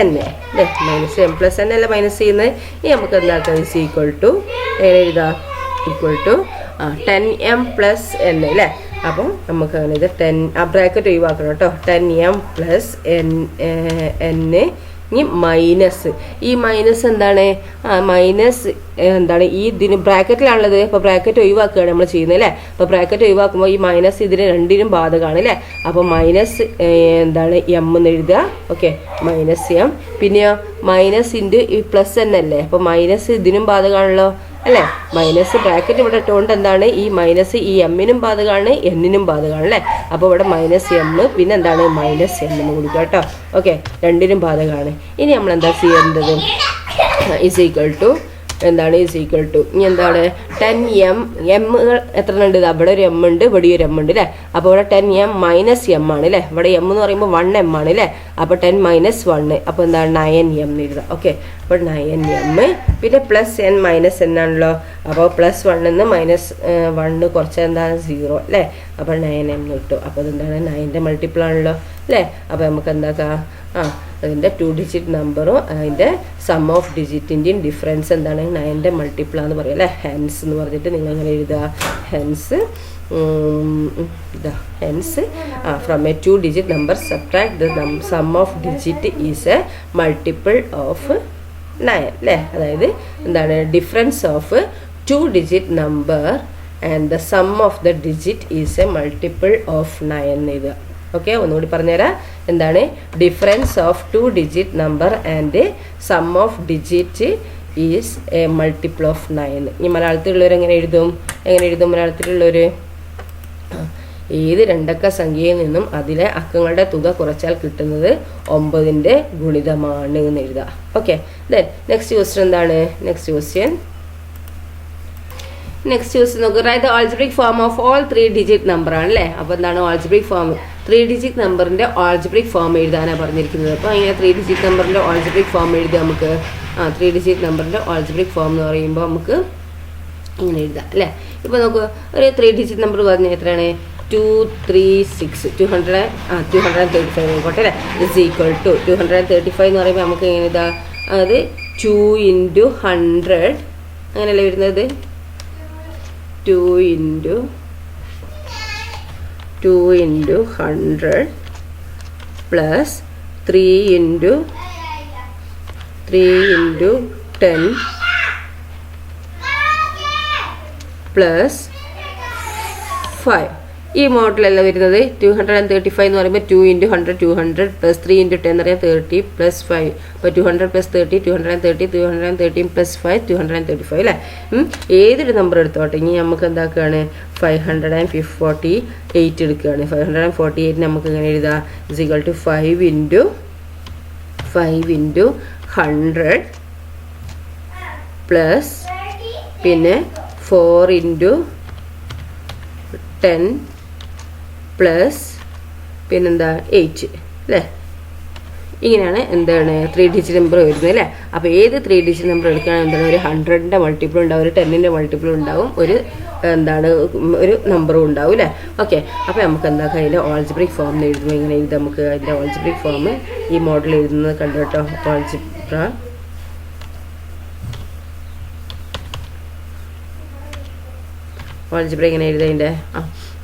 n അല്ലേ, മൈനസ് m + n അല്ല മൈനസ് ചെയ്യുന്നത്. ഇനി നമുക്ക് എന്താക്കാം, എങ്ങനെ എഴുതാം, = 10m + n അല്ലേ. അപ്പം നമുക്ക് അങ്ങനെ ഇത് 10 ആ ബ്രാക്കറ്റ് ഒഴിവാക്കണം കേട്ടോ. 10m + n ഇനി മൈനസ്, ഈ മൈനസ് എന്താണ്, മൈനസ് എന്താണ് ഈ ഇതിന് ബ്രാക്കറ്റിലാണുള്ളത്. അപ്പോൾ ബ്രാക്കറ്റ് ഒഴിവാക്കുകയാണ് നമ്മൾ ചെയ്യുന്നത് അല്ലേ. അപ്പോൾ ബ്രാക്കറ്റ് ഒഴിവാക്കുമ്പോൾ ഈ മൈനസ് ഇതിന് രണ്ടിനും ബാധകമാണ് അല്ലേ. അപ്പോൾ മൈനസ് എന്താണ് m എന്ന് എഴുതുക. Okay, -m. പിന്നെയോ മൈനസ് × ഈ +n അല്ലേ. അപ്പോൾ മൈനസ് ഇതിനും ബാധകമാണല്ലോ അല്ലേ. മൈനസ് ബ്രാക്കറ്റ് ഇവിടെ ഇട്ടുകൊണ്ട് എന്താണ് ഈ മൈനസ് ഈ m-നും ബാധകമാണ് n-നും ബാധകമാണ് അല്ലേ. അപ്പോൾ ഇവിടെ -m പിന്നെ എന്താണ് -n എന്ന് കൊടുക്കുക കേട്ടോ. ഓക്കെ, രണ്ടിനും ബാധകമാണ്. ഇനി നമ്മൾ എന്താ ചെയ്യേണ്ടത്, എന്താണ് ഇനി എന്താണ് 10m എത്ര ഉണ്ട്, അവിടെ ഒരു m ഉണ്ട്, ഇവിടെ ഒരു m ഉണ്ട് അല്ലേ. അപ്പോൾ ഇവിടെ 10m - m ആണ് അല്ലേ. ഇവിടെ m എന്ന് പറയുമ്പോൾ 1m ആണ് അല്ലേ. അപ്പോൾ 10 - 1 അപ്പോൾ എന്താണ് 9m എന്ന് എഴുതാം. ഓക്കെ, അപ്പോൾ 9m പിന്നെ +n - n ആണല്ലോ. അപ്പോൾ +1 നിന്ന് -1 കുറച്ച് എന്താണ് 0 അല്ലേ. അപ്പോൾ 9m കിട്ടും. അപ്പോൾ അതെന്താണ് 9ൻ്റെ മൾട്ടിപ്പിൾ ആണല്ലോ അല്ലേ. അപ്പോൾ നമുക്ക് എന്താക്കാം, അതിൻ്റെ 2 ഡിജിറ്റ് നമ്പറും അതിൻ്റെ സം ഓഫ് ഡിജിറ്റിൻ്റെയും ഡിഫറൻസ് എന്താണ് 9ൻ്റെ മൾട്ടിപ്പിളാന്ന് പറയും അല്ലേ. ഹെൻസ് എന്ന് പറഞ്ഞിട്ട് നിങ്ങൾ എങ്ങനെ എഴുതുക, hence from a 2 digit number subtract the sum of digit is a multiple of 9 അല്ലേ. അതായത് എന്താണ് difference of 2 digit number and the sum of the digit is a multiple of 9 എന്ന് എഴുതുക. ഓക്കെ, ഒന്നുകൂടി പറഞ്ഞുതരാം. എന്താണ് difference of 2 digit number and sum of digit is a multiple of 9. ഈ മലയാളത്തിലുള്ളവർ എങ്ങനെ എഴുതും മലയാളത്തിലുള്ളവർ ഏത് രണ്ടക്ക സംഖ്യയിൽ നിന്നും അതിലെ അക്കങ്ങളുടെ തുക കുറച്ചാൽ കിട്ടുന്നത് 9ന്റെ ഗുണിതമാണ് എന്ന് എഴുതാം. ഓക്കെ, ദെൻ നെക്സ്റ്റ് ക്വസ്റ്റ്യൻ എന്താണ്? നെക്സ്റ്റ് ക്വസ്റ്റ്യൻ നോക്കുക. Write the algebraic form of all 3 digit number ആണല്ലേ. അപ്പോൾ എന്താണ് ആൾജിബ്രിക് ഫോം? 3 ഡിജിറ്റ് നമ്പറിന്റെ ആൾജിബ്രിക് ഫോം എഴുതാനാണ് പറഞ്ഞിരിക്കുന്നത്. അപ്പോൾ ഇങ്ങനെ 3 ഡിജിറ്റ് നമ്പറിന്റെ ആൾജിബ്രിക് ഫോം എഴുതാം നമുക്ക്. 3 ഡിജിറ്റ് നമ്പറിന്റെ ആൾജിബ്രിക് ഫോം എന്ന് പറയുമ്പോൾ നമുക്ക് ഇങ്ങനെ എഴുതാം അല്ലേ. ഇപ്പോൾ നമുക്ക് ഒരു 3 ഡിജിറ്റ് നമ്പർ പറഞ്ഞാൽ എത്രയാണ്? 236 235 ആയിക്കോട്ടെ അല്ലേ. ഇസ് ഈക്വൽ ടു 235 എന്ന് പറയുമ്പോൾ നമുക്ക് എങ്ങനെ ഇതാ അത് 2 × 100 അങ്ങനെയല്ലേ വരുന്നത്. 2 × 100 പ്ലസ് 3 × 10 പ്ലസ് 5. ഈ മോഡലല്ല വരുന്നത്. 235 എന്ന് പറയുമ്പോൾ 2 × 100 200 പ്ലസ് 3 × 10 എന്ന് പറയാം 30 പ്ലസ് 5. അപ്പോൾ 200 പ്ലസ് 30 230 213 പ്ലസ് 5 235 അല്ലേ. ഏതൊരു നമ്പർ എടുത്തോട്ടെ. ഇനി നമുക്ക് എന്താക്കുകയാണ്? 548 എടുക്കുകയാണ്. 548 നമുക്ക് ഇങ്ങനെ എഴുതാം. ഇസ് ഈക്വൽ ടു 5 × 100 പ്ലസ് പിന്നെ 4 × 10 പ്ലസ് പിന്നെന്താ 8 അല്ലേ. ഇങ്ങനെയാണ് എന്താണ് 3 ഡിജിറ്റ് നമ്പർ വരുന്നത് അല്ലേ. അപ്പോൾ ഏത് 3 ഡിജിറ്റ് നമ്പർ എടുക്കുകയാണെങ്കിൽ എന്താണ് ഒരു 100ന്റെ മൾട്ടിപ്പിൾ ഉണ്ടാവും, ഒരു 10ന്റെ മൾട്ടിപ്പിൾ ഉണ്ടാവും, ഒരു നമ്പറും ഉണ്ടാവും അല്ലേ. ഓക്കെ, അപ്പോൾ നമുക്ക് എന്താക്കാം അതിൻ്റെ ആൾജിബ്രിക് ഫോം എഴുതുമ്പോൾ ഇങ്ങനെ എഴുതാം. നമുക്ക് അതിൻ്റെ ആൾജിബ്രിക് ഫോം ഈ മോഡൽ എഴുതുന്നത് കണ്ടു കേട്ടോ. ആൾജിബ്ര ഇങ്ങനെ എഴുതിയതിൻ്റെ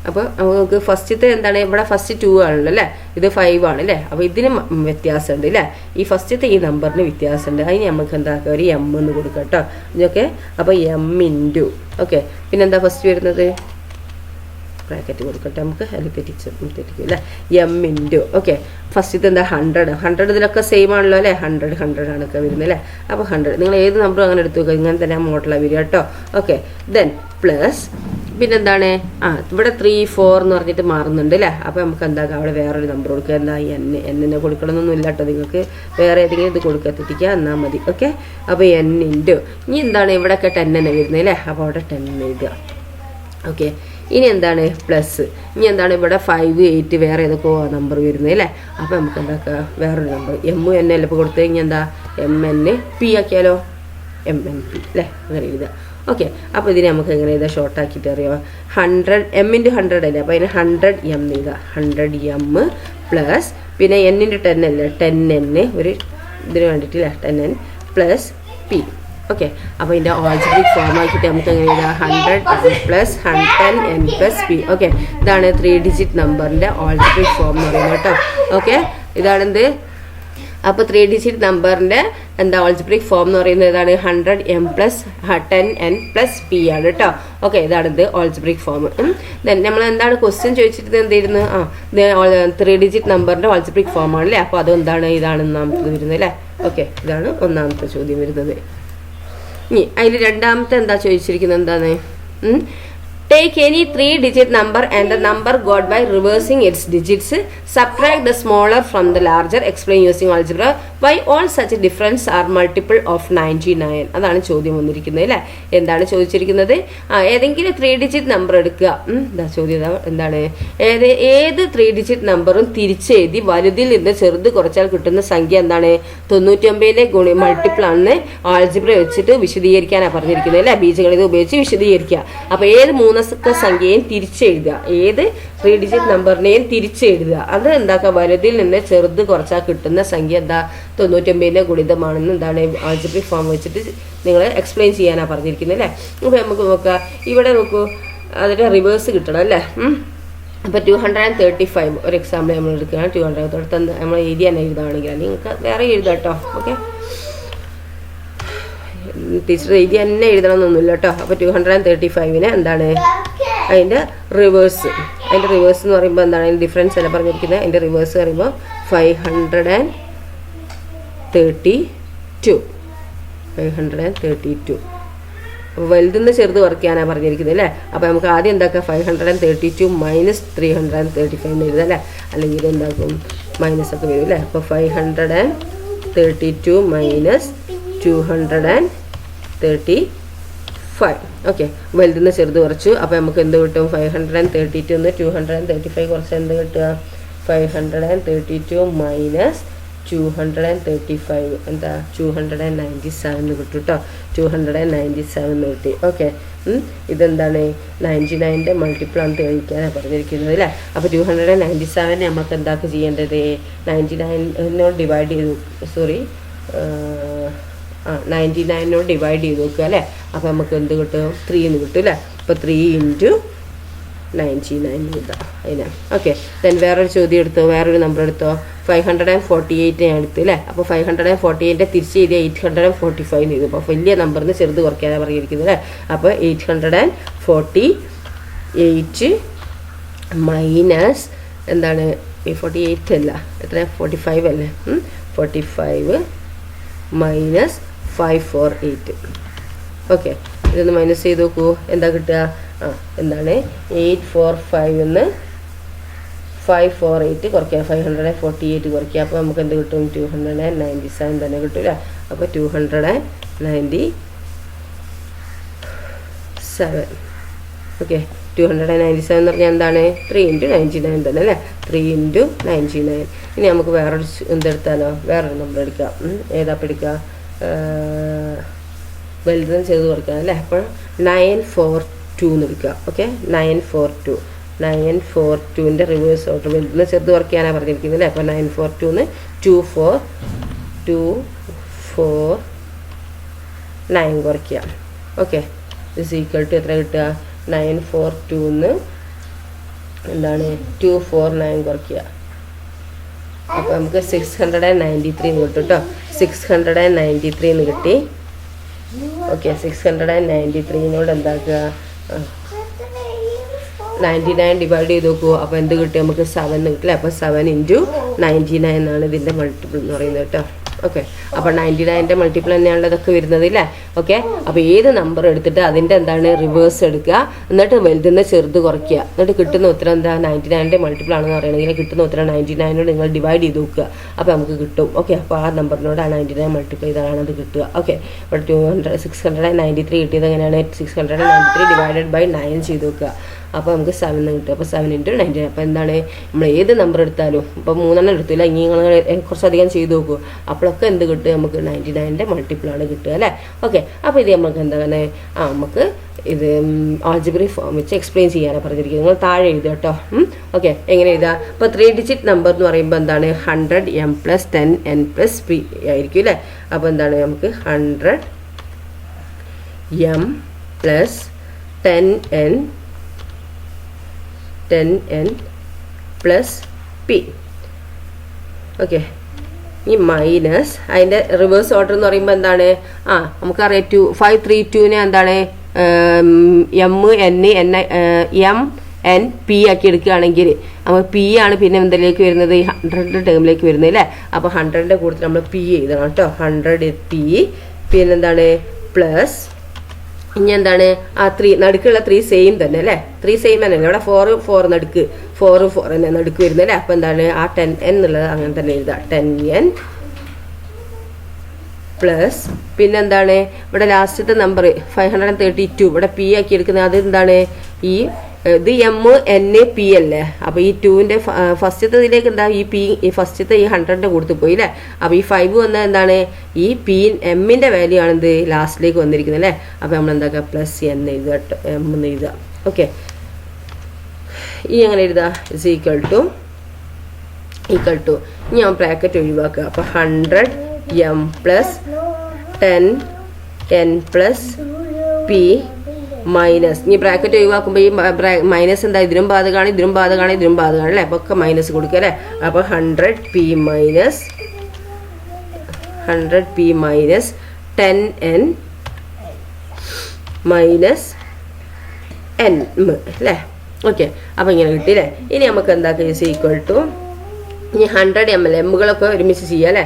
അപ്പോൾ നമുക്ക് ഫസ്റ്റത്തെ എന്താണ്? ഇവിടെ ഫസ്റ്റ് 2 ആണല്ലോ അല്ലേ, ഇത് 5 ആണ് അല്ലേ. അപ്പോൾ ഇതിന് വ്യത്യാസമുണ്ട് അല്ലേ. ഈ ഫസ്റ്റത്തെ ഈ നമ്പറിന് വ്യത്യാസമുണ്ട്. അതിന് നമുക്ക് എന്താക്കുക? ഒരു M എന്ന് കൊടുക്കാം കേട്ടോ. ഇതൊക്കെ അപ്പോൾ M × ഓക്കെ. പിന്നെന്താ ഫസ്റ്റ് വരുന്നത്? ബ്രാക്കറ്റ് കൊടുക്കട്ടെ നമുക്ക്. അതിൽ തെറ്റിക്കും അല്ലേ. M × okay. ഫസ്റ്റ് എന്താ? 100 ഇതിലൊക്കെ സെയിം ആണല്ലോ അല്ലേ. 100 ആണൊക്കെ വരുന്നത് അല്ലേ. അപ്പോൾ 100 നിങ്ങൾ ഏത് നമ്പറും അങ്ങനെ എടുത്തു നോക്കുക. ഇങ്ങനെ തന്നെ മോഡലാണ് വരിക കേട്ടോ. ഓക്കെ, ദെൻ പ്ലസ് പിന്നെന്താണ്? ഇവിടെ 3 4 എന്ന് പറഞ്ഞിട്ട് മാറുന്നുണ്ട് അല്ലേ. അപ്പോൾ നമുക്ക് എന്താക്കാം? അവിടെ വേറൊരു നമ്പർ കൊടുക്കുക. എന്താ? എന്നെ കൊടുക്കണമെന്നൊന്നും ഇല്ല കേട്ടോ. നിങ്ങൾക്ക് വേറെ ഏതെങ്കിലും ഇത് കൊടുക്കുക, തെറ്റിക്കുക എന്നാൽ മതി. ഓക്കെ, അപ്പോൾ N × ഇനി എന്താണ്? ഇവിടെയൊക്കെ 10 തന്നെ വരുന്നത് അല്ലേ. അപ്പോൾ അവിടെ 10 എഴുതുക. ഓക്കെ, ഇനി എന്താണ്? പ്ലസ് ഇനി എന്താണ്? ഇവിടെ 5 8 വേറെ ഏതൊക്കെയോ നമ്പർ വരുന്നത് അല്ലേ. അപ്പോൾ നമുക്ക് എന്താക്കുക? വേറൊരു നമ്പർ M N അല്ലേ ഇപ്പോൾ കൊടുത്തു കഴിഞ്ഞാൽ എന്താ? MNP ആക്കിയാലോ. MNP അല്ലേ. അങ്ങനെ എഴുതുക. ഓക്കെ, അപ്പോൾ ഇതിനെ നമുക്ക് എങ്ങനെ എഴുതാം? ഷോർട്ടാക്കിയിട്ട് അറിയാം. 100 M × 100 അല്ലേ. അപ്പോൾ അതിന് 100 M എഴുതുക. 100 M പ്ലസ് പിന്നെ N × 10 അല്ലേ. 10N ഒരു ഇതിന് വേണ്ടിയിട്ടില്ല. 10N plus P. ഓക്കെ, അപ്പോൾ ഇതിൻ്റെ ആൾജിബ്രിക് ഫോം ആക്കിയിട്ട് നമുക്ക് എങ്ങനെ എഴുതാം? 100 plus 10N plus P. Okay, ഇതാണ് 3 ഡിജിറ്റ് നമ്പറിൻ്റെ ആൾജിബ്രിക് ഫോം എന്ന് പറയുന്നത് കേട്ടോ. ഓക്കെ, ഇതാണെന്ത്? അപ്പോൾ 3 ഡിജിറ്റ് നമ്പറിൻ്റെ എന്താ ആൾജിബ്രിക് ഫോം എന്ന് പറയുന്നത് ഏതാണ്? 100 M plus 10N plus P ആണ് കേട്ടോ. ഓക്കെ, ഇതാണിത് ആൾജിബ്രിക് ഫോം. ദെൻ നമ്മൾ എന്താണ് ക്വസ്റ്റ്യൻ ചോദിച്ചിട്ട് എന്തായിരുന്നു? 3 ഡിജിറ്റ് നമ്പറിൻ്റെ ആൾജിബ്രിക് ഫോം ആണല്ലേ. അപ്പോൾ അതെന്താണ്? ഇതാണ് ഒന്നാമത്തത് വരുന്നത് അല്ലേ. ഓക്കെ, ഇതാണ് ഒന്നാമത്തെ ചോദ്യം വരുന്നത്. ഇനി അതിൽ രണ്ടാമത്തെ എന്താ ചോദിച്ചിരിക്കുന്നത്? എന്താണ്? Take any 3-digit number and the number got by reversing its digits. Subtract the smaller from the larger. Explain using algebra why all such difference are multiple of 99. അതാണ് ചോദ്യം വന്നിരിക്കുന്നത് അല്ലേ. എന്താണ് ചോദിച്ചിരിക്കുന്നത്? ഏതെങ്കിലും 3 ഡിജിറ്റ് നമ്പർ എടുക്കുക. ചോദ്യം എന്താണ്? ഏത് 3 ഡിജിറ്റ് നമ്പറും തിരിച്ചെഴുതി വലുതിൽ നിന്ന് ചെറുത് കുറച്ചാൽ കിട്ടുന്ന സംഖ്യ എന്താണ്? 99ന്റെ മൾട്ടിപ്പിൾ ആണെന്ന് ആൾജിബ്ര വെച്ചിട്ട് വിശദീകരിക്കാനാണ് പറഞ്ഞിരിക്കുന്നത് അല്ലേ. ബീജഗണിതം ഉപയോഗിച്ച് വിശദീകരിക്കുക. അപ്പോൾ ഏത് സംഖ്യയും തിരിച്ചെഴുതുക. ഏത് 3 ഡിജിറ്റ് നമ്പറിനെയും തിരിച്ചെഴുതുക. അത് എന്താക്കുക? വലുതിൽ നിന്ന് ചെറുത് കുറച്ചാൽ കിട്ടുന്ന സംഖ്യ എന്താ? 99ന്റെ ഗുണിതമാണെന്ന് എന്താണ് ആൾജിബ്രിക് ഫോം വെച്ചിട്ട് നിങ്ങൾ എക്സ്പ്ലെയിൻ ചെയ്യാനാണ് പറഞ്ഞിരിക്കുന്നത് അല്ലേ. അപ്പോൾ നമുക്ക് നോക്കാം. ഇവിടെ നോക്കൂ, അതിൻ്റെ റിവേഴ്സ് കിട്ടണം അല്ലേ. അപ്പോൾ 235 ഒരു എക്സാമ്പിൾ നമ്മൾ എടുക്കുകയാണ്. 200 തൊട്ട് നമ്മൾ എഴുതി തന്നെ എഴുതുകയാണെങ്കിൽ നിങ്ങൾക്ക് വേറെ എഴുതാം കേട്ടോ. ഓക്കെ, ടീച്ചർ എഴുതി തന്നെ എഴുതണമെന്നൊന്നുമില്ല കേട്ടോ. അപ്പോൾ 235ന് എന്താണ് അതിൻ്റെ റിവേഴ്സ്? അതിൻ്റെ റിവേഴ്സ് എന്ന് പറയുമ്പോൾ എന്താണ്? അതിൻ്റെ ഡിഫറൻസ് അല്ല പറഞ്ഞിരിക്കുന്നത്. അതിൻ്റെ റിവേഴ്സ് പറയുമ്പോൾ 532. അപ്പോൾ വലുതെന്ന് ചെറുത് കുറയ്ക്കാനാണ് പറഞ്ഞിരിക്കുന്നത് അല്ലേ. അപ്പോൾ നമുക്ക് ആദ്യം എന്താക്കാം 532 മൈനസ് 335 എന്ന് എഴുതാം അല്ലേ. അല്ലെങ്കിൽ എന്താക്കും മൈനസൊക്കെ വരും അല്ലേ. അപ്പോൾ 532 മൈനസ് 235. ഓക്കെ, വലുതെന്ന് ചെറുത് കുറച്ചു. അപ്പോൾ നമുക്ക് എന്ത് കിട്ടും? 532 നിന്ന് 235 കുറച്ച് എന്ത് കിട്ടുക? 532 മൈനസ് 235 എന്താ 297 കിട്ടും കേട്ടോ. 297 കിട്ടി. ഓക്കെ, ഇതെന്താണ് 99ൻ്റെ മൾട്ടിപ്പിളാണ് തെളിയിക്കാനാണ് പറഞ്ഞിരിക്കുന്നത് അല്ലേ. അപ്പോൾ 297 നമുക്ക് എന്താക്കുക ചെയ്യേണ്ടത്? 99നോട് ഡിവൈഡ് ചെയ്തു 99നോട് ഡിവൈഡ് ചെയ്ത് നോക്കുക അല്ലേ. അപ്പോൾ നമുക്ക് എന്ത് കിട്ടും? 3 എന്ന് കിട്ടും അല്ലേ. അപ്പോൾ 3 × 99 എഴുതാം അതിനാ. ഓക്കെ, ദെൻ വേറൊരു ചോദ്യം എടുത്തോ, വേറൊരു നമ്പർ എടുത്തോ. 548 ഞാൻ എടുത്തു അല്ലേ. അപ്പോൾ 548 തിരിച്ച് എഴുതിയ 845 ചെയ്തു. അപ്പോൾ വലിയ നമ്പറിന് ചെറുത് കുറയ്ക്കാനാണ് പറഞ്ഞിരിക്കുന്നത് അല്ലേ. അപ്പോൾ 848 മൈനസ് എന്താണ് 48 അല്ല, എത്ര 45 അല്ലേ. 45 മൈനസ് 548. ഓക്കെ, ഇതൊന്ന് മൈനസ് ചെയ്ത് നോക്കൂ. എന്താ കിട്ടുക? എന്താണ് 845 എന്ന് 548 കുറയ്ക്കുക, 548 കുറയ്ക്കുക. അപ്പോൾ നമുക്ക് എന്ത് കിട്ടും? 297 തന്നെ കിട്ടില്ല. അപ്പോൾ 297. ഓക്കെ, 297 എന്ന് പറഞ്ഞാൽ എന്താണ്? 3 × 99 തന്നെ അല്ലേ. 3 × 99. ഇനി നമുക്ക് വേറൊരു എന്തെടുത്താലോ? വേറൊരു നമ്പർ എടുക്കാം. ഏതാപ്പം എടുക്കുക? വലുതെന്ന് ചെയ്ത് കൊടുക്കാം അല്ലേ. അപ്പോൾ 942 എന്ന് എടുക്കുക. ഓക്കെ, 942ൻ്റെ റിവേഴ്സ് ഓർഡർ വലുതെന്ന് ചെറുത് കുറയ്ക്കാനാണ് പറഞ്ഞിരിക്കുന്നത് അല്ലേ. അപ്പോൾ 942 ന്ന് 249 കുറയ്ക്കുക. ഓക്കെ, ഇസ് ഈക്വൽ ടു എത്ര കിട്ടുക? 942 ന്ന് എന്താണ് 249 കുറയ്ക്കുക. അപ്പോൾ നമുക്ക് 693 എന്ന് കിട്ടും കേട്ടോ. 693 എന്ന് കിട്ടി. ഓക്കെ, 693നോട് എന്താക്കുക? 99 ഡിവൈഡ് ചെയ്ത് നോക്കൂ. അപ്പോൾ എന്ത് കിട്ടും? നമുക്ക് 7 കിട്ടില്ല. അപ്പോൾ 7 × 99 എന്നാണ് ഇതിൻ്റെ മൾട്ടിപ്പിൾ എന്ന് പറയുന്നത് കേട്ടോ. ഓക്കെ, അപ്പോൾ 99ൻ്റെ മൾട്ടിപ്പിൾ തന്നെയാണല്ലോ ഇതൊക്കെ വരുന്നത് അല്ലേ. ഓക്കെ, അപ്പോൾ ഏത് നമ്പർ എടുത്തിട്ട് അതിൻ്റെ എന്താണ് റിവേഴ്സ് എടുക്കുക, എന്നിട്ട് വലുതെന്ന് ചെറുത് കുറയ്ക്കുക, എന്നിട്ട് കിട്ടുന്ന ഉത്തരം എന്താ? 99ൻ്റെ മൾട്ടിപ്പിൾ ആണെന്ന് പറയണമെങ്കിൽ കിട്ടുന്ന ഉത്തരം 99നോട് നിങ്ങൾ ഡിവൈഡ് ചെയ്ത് നോക്കുക. അപ്പോൾ നമുക്ക് കിട്ടും. ഓക്കെ, അപ്പോൾ ആ നമ്പറിനോട് ആ 99 മൾട്ടിപ്ലൈ ചെയ്താലാണ് അത് കിട്ടുക. ഓക്കെ, അപ്പോൾ 693 കിട്ടിയത് എങ്ങനെയാണ്? 693 ഡിവൈഡഡ് ബൈ 9 ചെയ്ത് നോക്കുക. അപ്പോൾ നമുക്ക് 7 കിട്ടും. അപ്പോൾ 7 × 99. അപ്പോൾ എന്താണ് നമ്മൾ ഏത് നമ്പർ എടുത്താലും, ഇപ്പോൾ 3 എടുത്തില്ല, ഇനി നിങ്ങൾ കുറച്ചധികം ചെയ്ത് നോക്കൂ. അപ്പോഴൊക്കെ എന്ത് കിട്ടും? നമുക്ക് 99ൻ്റെ മൾട്ടിപ്പിളാണ് കിട്ടുക അല്ലേ. ഓക്കെ, അപ്പോൾ ഇത് നമുക്ക് എന്താണ് നമുക്ക് ഇത് ആൾജിബ്രിക് ഫോം വെച്ച് എക്സ്പ്ലെയിൻ ചെയ്യാനാണ് പറഞ്ഞിരിക്കുന്നത്. നിങ്ങൾ താഴെ എഴുതുക കേട്ടോ. ഓക്കെ, എങ്ങനെ എഴുതുക? അപ്പോൾ 3 ഡിജിറ്റ് നമ്പർ എന്ന് പറയുമ്പോൾ എന്താണ്? 100 m + 10 n + p ആയിരിക്കും അല്ലേ. അപ്പോൾ എന്താണ് നമുക്ക് 100 m + 10n + p. ഓക്കെ, ഈ മൈനസ് അതിൻ്റെ റിവേഴ്സ് ഓർഡർ എന്ന് പറയുമ്പോൾ എന്താണ്? നമുക്കറിയാം 532നെ എന്താണ് m n p ആക്കി എടുക്കുകയാണെങ്കിൽ നമ്മൾ p ആണ് പിന്നെ എന്തിലേക്ക് വരുന്നത്? 100 ടേമിലേക്ക് വരുന്നത് അല്ലേ. അപ്പോൾ 100ൻ്റെ കൂടുതൽ നമ്മൾ p എഴുതണം കേട്ടോ. 100 p പിന്നെന്താണ് പ്ലസ് ഇനി എന്താണ് 3 നടുക്കുള്ള 3 സെയിം തന്നെ അല്ലേ. 3 സെയിം തന്നെ ഇവിടെ 4 നടുക്ക് 4 തന്നെ നടുക്ക് വരുന്നത് അല്ലേ. അപ്പോൾ എന്താണ് ആ 10n എന്നുള്ളത് അങ്ങനെ തന്നെ എഴുതുക. 10n പ്ലസ് പിന്നെന്താണ് ഇവിടെ ലാസ്റ്റത്തെ നമ്പർ 532 ഇവിടെ p ആക്കി എടുക്കുന്നത്. അത് എന്താണ്? ഇത് m n p അല്ലേ. അപ്പോൾ ഈ 2ൻ്റെ ഫസ്റ്റത്തേതിലേക്ക് എന്താ? ഈ p ഫസ്റ്റത്തെ ഈ 100ൻ്റെ കൊടുത്ത് പോയി അല്ലേ. അപ്പോൾ ഈ 5 വന്നാൽ എന്താണ്? ഈ p എമ്മിൻ്റെ വാല്യൂ ആണെന്ത് ലാസ്റ്റിലേക്ക് വന്നിരിക്കുന്നത് അല്ലേ. അപ്പോൾ നമ്മൾ എന്താക്കുക? പ്ലസ് n എഴുതുക കേട്ടോ. m എന്ന് എഴുതുക. ഓക്കെ, ഈ എങ്ങനെ എഴുതുക? ഇസ് ഈക്വൽ ടു ഞാൻ ബ്രാക്കറ്റ് ഒഴിവാക്കുക. അപ്പോൾ 100 m + 10 n + p മൈനസ് ഇനി ബ്രാക്കറ്റ് ഒഴിവാക്കുമ്പോൾ ഈ മൈനസ് എന്താ? ഇതിനും ബാധകമാണ്, ഇതിനും ബാധകമാണ്, ഇതിനും ബാധകമാണ് അല്ലേ. അപ്പോൾ ഒക്കെ മൈനസ് കൊടുക്കുക അല്ലേ. അപ്പോൾ 100p minus 10n minus n അല്ലേ. ഓക്കെ, അപ്പോൾ ഇങ്ങനെ കിട്ടിയില്ലേ. ഇനി നമുക്ക് എന്താക്കുക? ഇസ് ഈക്വൽ ടു ഇനി 100 ml എമ്മുകളൊക്കെ ഒരുമിച്ച് ചെയ്യുക അല്ലേ.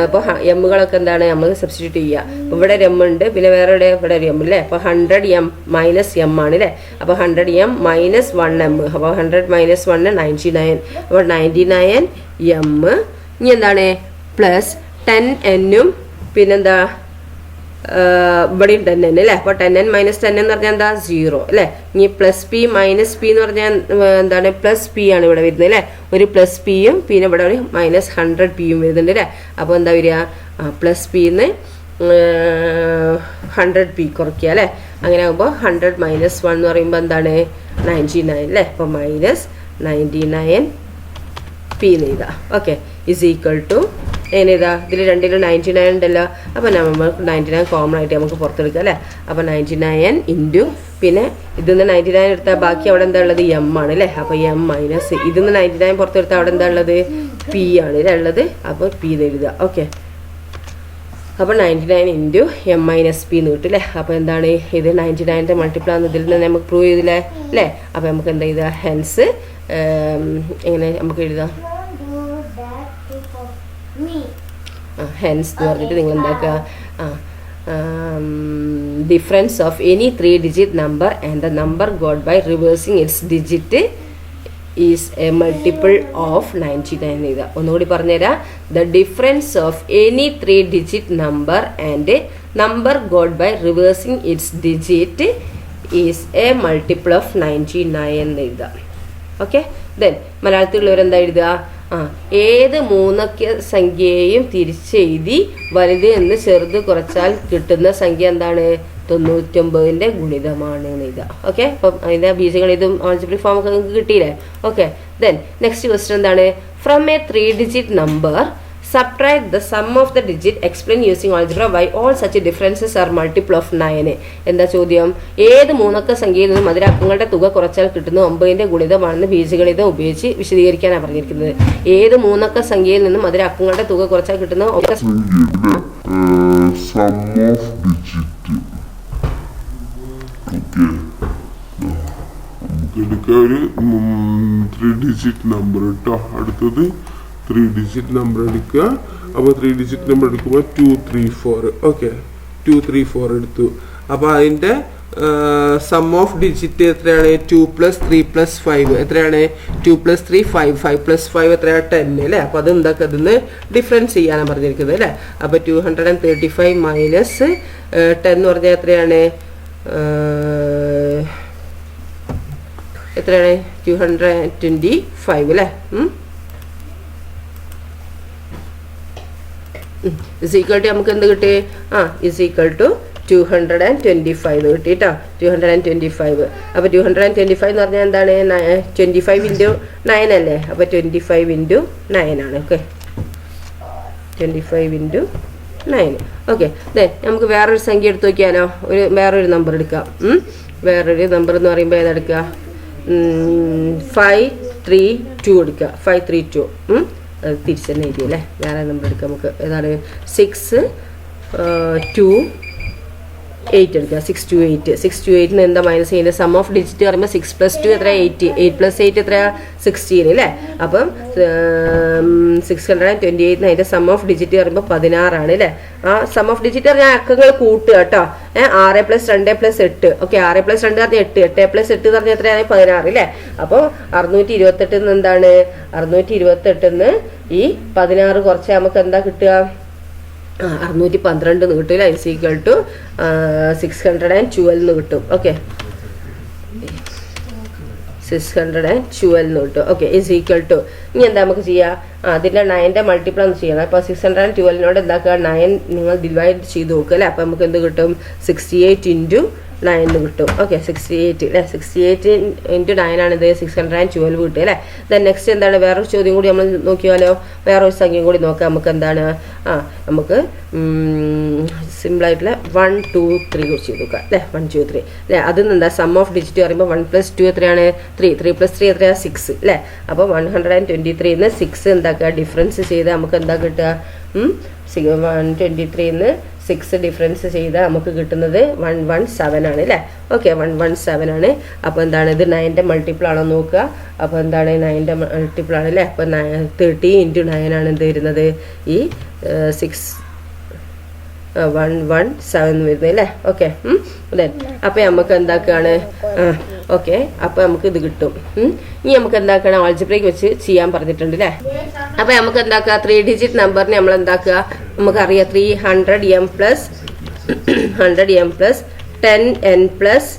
അപ്പോൾ എമ്മുകളൊക്കെ എന്താണ് നമ്മൾ സബ്സ്റ്റിറ്റ്യൂട്ട് ചെയ്യുക. അപ്പോൾ ഇവിടെ ഒരു എം ഉണ്ട്, പിന്നെ വേറെ ഇവിടെ ഒരു എം അല്ലേ. അപ്പോൾ 100 m മൈനസ് എം ആണ് അല്ലേ. അപ്പോൾ 100 m മൈനസ് 1 m. അപ്പോൾ 100 മൈനസ് 1 99. അപ്പോൾ 99 m. ഇനി എന്താണ് പ്ലസ് 10 n പിന്നെന്താ ഇവിടെയും 10 n അല്ലേ. അപ്പോൾ 10 n മൈനസ് 10 എന്ന് പറഞ്ഞാൽ എന്താ 0 അല്ലേ. ഇനി പ്ലസ് പി മൈനസ് പി എന്ന് പറഞ്ഞാൽ എന്താണ് പ്ലസ് പി ആണ് ഇവിടെ വരുന്നത് അല്ലേ. ഒരു പ്ലസ് പിയും പിന്നെ ഇവിടെ ഒരു മൈനസ് 100 പിയും വരുന്നുണ്ട് അല്ലേ. അപ്പോൾ എന്താ വരിക പ്ലസ് പിന്ന് 100 പി കുറയ്ക്കുക അല്ലേ. അങ്ങനെ ആകുമ്പോൾ 100 മൈനസ് 1 എന്ന് പറയുമ്പോൾ എന്താണ് 99 അല്ലേ. അപ്പോൾ മൈനസ് 99 പി എന്ന് എഴുതാം. ഓക്കെ ഇസ് ഈക്വൽ ടു ഏതാ ഇതിൽ രണ്ടിലും 99 ഉണ്ടല്ലോ. അപ്പോൾ നമുക്ക് 99 കോമൺ ആയിട്ട് നമുക്ക് പുറത്തെടുക്കാം അല്ലേ. അപ്പോൾ 99 ഇൻറ്റു പിന്നെ ഇതിന്ന് 99 എടുത്താൽ ബാക്കി അവിടെ എന്താ ഉള്ളത് എം ആണ് അല്ലേ. അപ്പോൾ എം മൈനസ് ഇതിന്ന് 99 പുറത്തെടുത്താൽ അവിടെ എന്താ ഉള്ളത് പി ആണ് അല്ലേ ഉള്ളത്. അപ്പോൾ പി എന്ന് എഴുതുക. ഓക്കെ അപ്പോൾ 99 ഇൻറ്റു എം മൈനസ് പി എന്ന് കിട്ടും അല്ലേ. അപ്പോൾ എന്താണ് ഇത് 99ൻ്റെ മൾട്ടിപ്ലൈ ആണ് ഇതിൽ നിന്ന് നമുക്ക് പ്രൂവ് ചെയ്തില്ലേ അല്ലേ. അപ്പോൾ നമുക്ക് എന്താ എഴുതുക ഹെൻസ് എങ്ങനെ നമുക്ക് എഴുതാം ഹെൻസ് എന്ന് പറഞ്ഞിട്ട് നിങ്ങൾ എന്താക്കുക difference of any 3-digit number and the number got by reversing its digit is a multiple of 99 എഴുതുക. ഒന്നുകൂടി പറഞ്ഞുതരാം. The difference of any 3-digit number and number got by reversing its digit is a multiple of 99 എന്ന് എഴുതുക. Okay then മലയാളത്തിലുള്ളവരെന്താ എഴുതുക ഏത് മൂന്നക്ക സംഖ്യയെയും തിരിച്ചെഴുതി വലുത് എന്ന് ചെറുത് കുറച്ചാൽ കിട്ടുന്ന സംഖ്യ എന്താണ് 99ൻ്റെ ഗുണിതമാണ് എന്ന് എഴുതുക. ഓക്കെ അപ്പം അതിൻ്റെ ബീജഗണിതം ആൾജിബ്രിക് ഫോം ഒക്കെ നിങ്ങൾക്ക് കിട്ടിയില്ലേ. ഓക്കെ ദെൻ നെക്സ്റ്റ് ക്വസ്റ്റ്യൻ എന്താണ് from A 3-digit number subtract the sum of the digit explain using algebra why all such differences are multiple of 9. എന്താ ചോദ്യം ഏത് മൂന്നക്ക സംഖ്യയിൽ നിന്നും അതിരക്കങ്ങളുടെ തുക കുറച്ചാൽ കിട്ടുന്ന 9ൻ്റെ ഗുണിതമാണെന്ന് ബീജഗണിതം ഉപയോഗിച്ച് വിശദീകരിക്കാനാണ് പറഞ്ഞിരിക്കുന്നത്. ഏത് മൂന്നക്ക സംഖ്യയിൽ നിന്നും അതിരക്കങ്ങളുടെ തുക കുറച്ചാൽ കിട്ടുന്ന ഒരു 3-digit നമ്പർ കേട്ടോ. അടുത്തത് 3-digit നമ്പർ എടുക്കുക. അപ്പോൾ 3-digit നമ്പർ എടുക്കുമ്പോൾ 234. ഓക്കെ 234 എടുത്തു. അപ്പോൾ അതിൻ്റെ സം ഓഫ് ഡിജിറ്റ് എത്രയാണ് 2 + 3 + 5 എത്രയാണ് 2 + 3 5 5 + 5 എത്രയാണ് 10 അല്ലേ. അപ്പോൾ അത് എന്താക്കുക അതിന്ന് ഡിഫറൻസ് ചെയ്യാനാണ് പറഞ്ഞിരിക്കുന്നത് അല്ലേ. അപ്പോൾ 235 മൈനസ് 10 എന്ന് പറഞ്ഞാൽ എത്രയാണ് എത്രയാണ് 225 അല്ലേ. ഇസ് ഈക്വൽ ടു നമുക്ക് എന്ത് കിട്ടി ഇസ് ഈക്വൽ ടു 225 കിട്ടി കേട്ടോ 225. അപ്പോൾ 225 എന്ന് പറഞ്ഞാൽ എന്താണ് 25 × 9 അല്ലേ. അപ്പോൾ 25 × 9 ആണ്. ഓക്കെ 25 × 9. ഓക്കെ ദെൻ നമുക്ക് വേറൊരു സംഖ്യ എടുത്ത് നോക്കിയാലോ. വേറൊരു നമ്പർ എടുക്കാം. വേറൊരു നമ്പർ എന്ന് പറയുമ്പോൾ ഏതെടുക്കുക 532 എടുക്കുക. 532 തിരിച്ച് തന്നെ എഴുതി അല്ലേ. വേറെ നമ്പർ എടുക്കുക നമുക്ക് ഏതാണ് 628 എടുക്കുക. 628 എന്താ മൈനസ് ചെയ്യുന്നത് സം ഓഫ് ഡിജിറ്റ് പറയുമ്പോൾ 6 + 2 എത്ര 8 8 + 8 എത്ര 16 അല്ലേ. അപ്പം 628 അതിൻ്റെ സം ഓഫ് ഡിജിറ്റ് പറയുമ്പോൾ 16 ആണ് അല്ലേ. ആ സം ഓഫ് ഡിജിറ്റ് പറഞ്ഞാൽ അക്കങ്ങൾ കൂട്ടുക കേട്ടോ. 6 + 2 + 8. ഓക്കെ 6 + 2 പറഞ്ഞാൽ 8 8 + 8 എന്ന് പറഞ്ഞാൽ എത്രയാണ് 16 അല്ലേ. അപ്പോൾ 628 എന്താണ് 628 ഈ 16 കുറച്ച് നമുക്ക് എന്താ കിട്ടുക 612 കിട്ടില്ല. ഇസ് ഈക്വൽ ടു 612 കിട്ടും. ഓക്കെ 612 കിട്ടും. ഓക്കെ ഇസ് ഈക്വൽ ടു ഇനി എന്താ നമുക്ക് ചെയ്യാം അതിൻ്റെ 9ൻ്റെ മൾട്ടിപ്പിൾ ഒന്ന് ചെയ്യണം. അപ്പോൾ 612 എന്താക്കുക 9 നിങ്ങൾ ഡിവൈഡ് ചെയ്ത് നോക്കുക അല്ലേ. അപ്പോൾ നമുക്ക് എന്ത് കിട്ടും 68 × 9 കിട്ടും. ഓക്കെ 68 അല്ലേ. 68 × 9 ആണ് ഇത് 612 കിട്ടുക അല്ലേ. ദെൻ നെക്സ്റ്റ് എന്താണ് വേറൊരു ചോദ്യം കൂടി നമ്മൾ നോക്കിയാലോ. വേറൊരു സംഖ്യയും കൂടി നോക്കാം. നമുക്ക് എന്താണ് നമുക്ക് സിമ്പിളായിട്ടുള്ള 1 2 3 കുറിച്ച് ചെയ്ത് നോക്കാം അല്ലേ. 1 2 3 അല്ലേ. അതിൽ നിന്ന് എന്താ സം ഓഫ് ഡിജിറ്റ് പറയുമ്പോൾ 1 + 2 എത്രയാണ് 3 3 + 3 എത്രയാണ് 6 അല്ലേ. അപ്പോൾ 123 6 എന്താക്കുക ഡിഫറൻസ് ചെയ്ത് നമുക്ക് എന്താ കിട്ടുക 123 6 ഡിഫറൻസ് ചെയ്താൽ നമുക്ക് കിട്ടുന്നത് 117 ആണ് അല്ലേ. ഓക്കെ, 117 ആണ്. അപ്പോൾ എന്താണ് ഇത് 9ന്റെ മൾട്ടിപ്പിൾ ആണോ നോക്കുക. അപ്പോൾ എന്താണ് 9ന്റെ മൾട്ടിപ്പിൾ ആണ് അല്ലേ. അപ്പോൾ 30 × 9 ആണ് എന്ത് വരുന്നത് ഈ 117 വരുന്നത് അല്ലേ. ഓക്കെ, അപ്പോൾ നമുക്ക് എന്താക്കുകയാണ് ഓക്കെ, അപ്പോൾ നമുക്ക് ഇത് കിട്ടും. ഇനി നമുക്ക് എന്താക്കണം ആൾജിബ്രയ്ക്ക് വെച്ച് ചെയ്യാൻ പറഞ്ഞിട്ടുണ്ട് അല്ലേ. അപ്പോൾ നമുക്ക് എന്താക്കുക 3 ഡിജിറ്റ് നമ്പറിന് നമ്മൾ എന്താക്കുക നമുക്കറിയാം 300m plus 100m plus 10n plus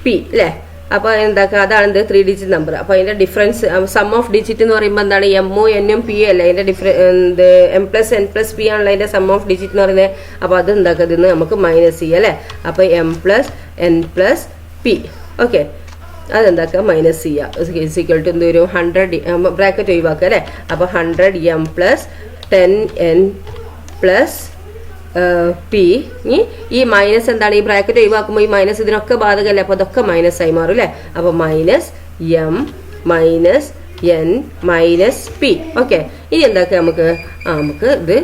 p അല്ലേ. അപ്പോൾ എന്താക്കുക അതാണ് 3 ഡിജിറ്റ് നമ്പർ. അപ്പോൾ അതിൻ്റെ ഡിഫറൻസ് സം ഓഫ് ഡിജിറ്റ് എന്ന് പറയുമ്പോൾ എന്താണ് എമ്മും എന്നും പി അല്ലേ. അതിൻ്റെ m plus n plus P ആണല്ലോ അതിൻ്റെ സം ഓഫ് ഡിജിറ്റ് എന്ന് പറയുന്നത്. അപ്പോൾ അത് എന്താക്കുക ഇതിന്ന് നമുക്ക് മൈനസ് ചെയ്യുക അല്ലേ. അപ്പോൾ m plus n plus P. Okay, അതെന്താക്കുക മൈനസ് ചെയ്യുക. ഈക്വൽ ടു എന്ത് വരും 100 ബ്രാക്കറ്റ് ഒഴിവാക്കുക അല്ലേ. അപ്പോൾ 100m plus 10n plus P. ഈ മൈനസ് എന്താണ് ഈ ബ്രാക്കറ്റ് ഒഴിവാക്കുമ്പോൾ ഈ മൈനസ് ഇതിനൊക്കെ ബാധകമല്ലേ. അപ്പോൾ അതൊക്കെ മൈനസ് ആയി മാറും അല്ലേ. അപ്പോൾ minus m minus n minus P. Okay, ഇനി എന്താക്കുക നമുക്ക് ഇത്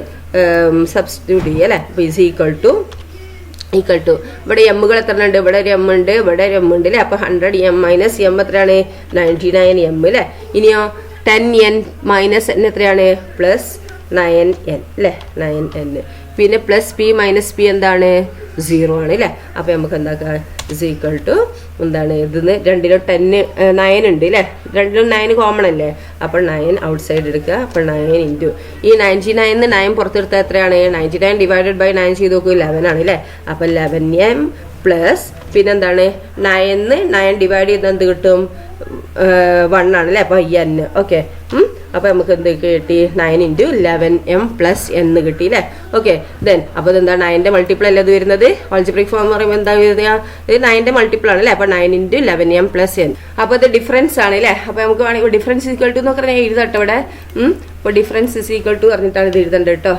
സബ്സ്റ്റിറ്റ്യൂട്ട് ചെയ്യുക അല്ലേ. അപ്പോൾ ഈസ് ഈക്വൽ ടു ഇവിടെ എമ്മുകൾ എത്ര ഉണ്ട്, ഇവിടെ ഒരു എം ഉണ്ട്, ഇവിടെ ഒരു എം ഉണ്ട് അല്ലേ. അപ്പോൾ 100m മൈനസ് m എത്രയാണ് 99m അല്ലേ. ഇനിയോ 10n മൈനസ് n എത്രയാണ് പ്ലസ് 9n അല്ലേ, 9n. പിന്നെ പ്ലസ് പി മൈനസ് പി എന്താണ് 0 ആണ് അല്ലേ. അപ്പോൾ നമുക്ക് എന്താക്കുക ഇസ് ഈക്വൽ ടു എന്താണ് ഇതിന്ന് രണ്ടിലും 9 ഉണ്ട് അല്ലേ. രണ്ടിലും 9 കോമൺ അല്ലേ. അപ്പോൾ 9 ഔട്ട് സൈഡ് എടുക്കുക. അപ്പോൾ 9 ഇൻറ്റു ഈ 99 9 പുറത്തെടുത്താൽ എത്രയാണ് 99 ഡിവൈഡഡ് ബൈ 9 ചെയ്ത് നോക്കൂ 11 ആണ് അല്ലേ. അപ്പോൾ 11m പ്ലസ് പിന്നെന്താണ് 9 ഡിവൈഡ് ചെയ്താൽ എന്ത് കിട്ടും 1 ആണ് അല്ലേ. അപ്പോൾ n. ഓക്കെ, അപ്പോൾ നമുക്ക് എന്ത് കിട്ടി 9 × 11m പ്ലസ് എന്ന് കിട്ടി അല്ലേ. ഓക്കെ, ദെൻ അപ്പോൾ ഇതെന്താ 9ന്റെ മൾട്ടിപ്പിൾ അല്ലേ ഇത് വരുന്നത്. ആൾജിബ്രിക് ഫോം എന്ന് പറയുമ്പോൾ എന്താ വരുന്നത് ഇത് 9ന്റെ മൾട്ടിപ്പിൾ ആണ് അല്ലേ. അപ്പോൾ 9 × 11m പ്ലസ് n. അപ്പോൾ ഇത് ഡിഫറൻസ് ആണ് അല്ലേ. അപ്പോൾ നമുക്ക് വേണമെങ്കിൽ ഡിഫറൻസ് ഈക്വൽ ടു എന്നൊക്കെ ഞാൻ എഴുതട്ടെ ഇവിടെ. അപ്പോൾ ഡിഫറൻസ് ഇസ് ഈക്വൽ ടു പറഞ്ഞിട്ടാണ് ഇത് എഴുതേണ്ടത് കേട്ടോ.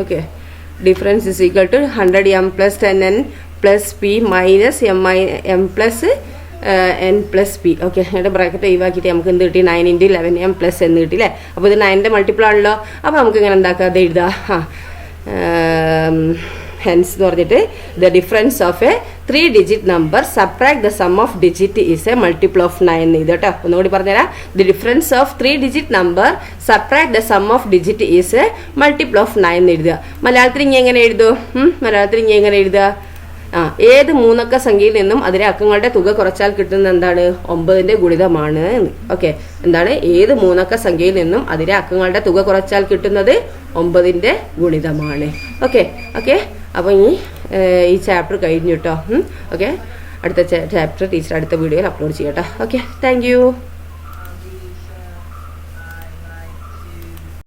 Okay, difference is equal to 100m plus 10n plus P minus m plus n plus P. Okay, ഇവിടെ ബ്രാക്കറ്റ് ഒഴിവാക്കിയിട്ട് നമുക്ക് എന്ത് കിട്ടി 9 × 11m പ്ലസ് എന്ന് കിട്ടി അല്ലേ. അപ്പോൾ ഇത് 9ന്റെ മൾട്ടിപ്പിൾ ആണല്ലോ. അപ്പോൾ നമുക്ക് ഇങ്ങനെ എന്താക്കുക അത് എഴുതാം. ഹെൻസ് എന്ന് പറഞ്ഞിട്ട് the difference of A 3 digit number subtract the sum of digit is a multiple of 9 ഇത് കേട്ടോ. ഒന്നുകൂടി പറഞ്ഞുതരാം. The difference of 3 digit number subtract the sum of digit is a multiple of 9 എഴുതുക. മലയാളത്തിൽ ഇങ്ങനെ എങ്ങനെ എഴുതുക ഏത് മൂന്നക്ക സംഖ്യയിൽ നിന്നും അതിലെ അക്കങ്ങളുടെ തുക കുറച്ചാൽ കിട്ടുന്ന എന്താണ് 9ന്റെ ഗുണിതമാണ്. ഓക്കെ, എന്താണ് ഏത് മൂന്നക്ക സംഖ്യയിൽ നിന്നും അതിലെ അക്കങ്ങളുടെ തുക കുറച്ചാൽ കിട്ടുന്നത് 9ന്റെ ഗുണിതമാണ്. ഓക്കെ, അപ്പോൾ ഈ ചാപ്റ്റർ കഴിഞ്ഞു കേട്ടോ. ഓക്കെ, അടുത്ത ചാപ്റ്റർ ടീച്ചർ അടുത്ത വീഡിയോയിൽ അപ്ലോഡ് ചെയ്യട്ടോ. Okay, thank U.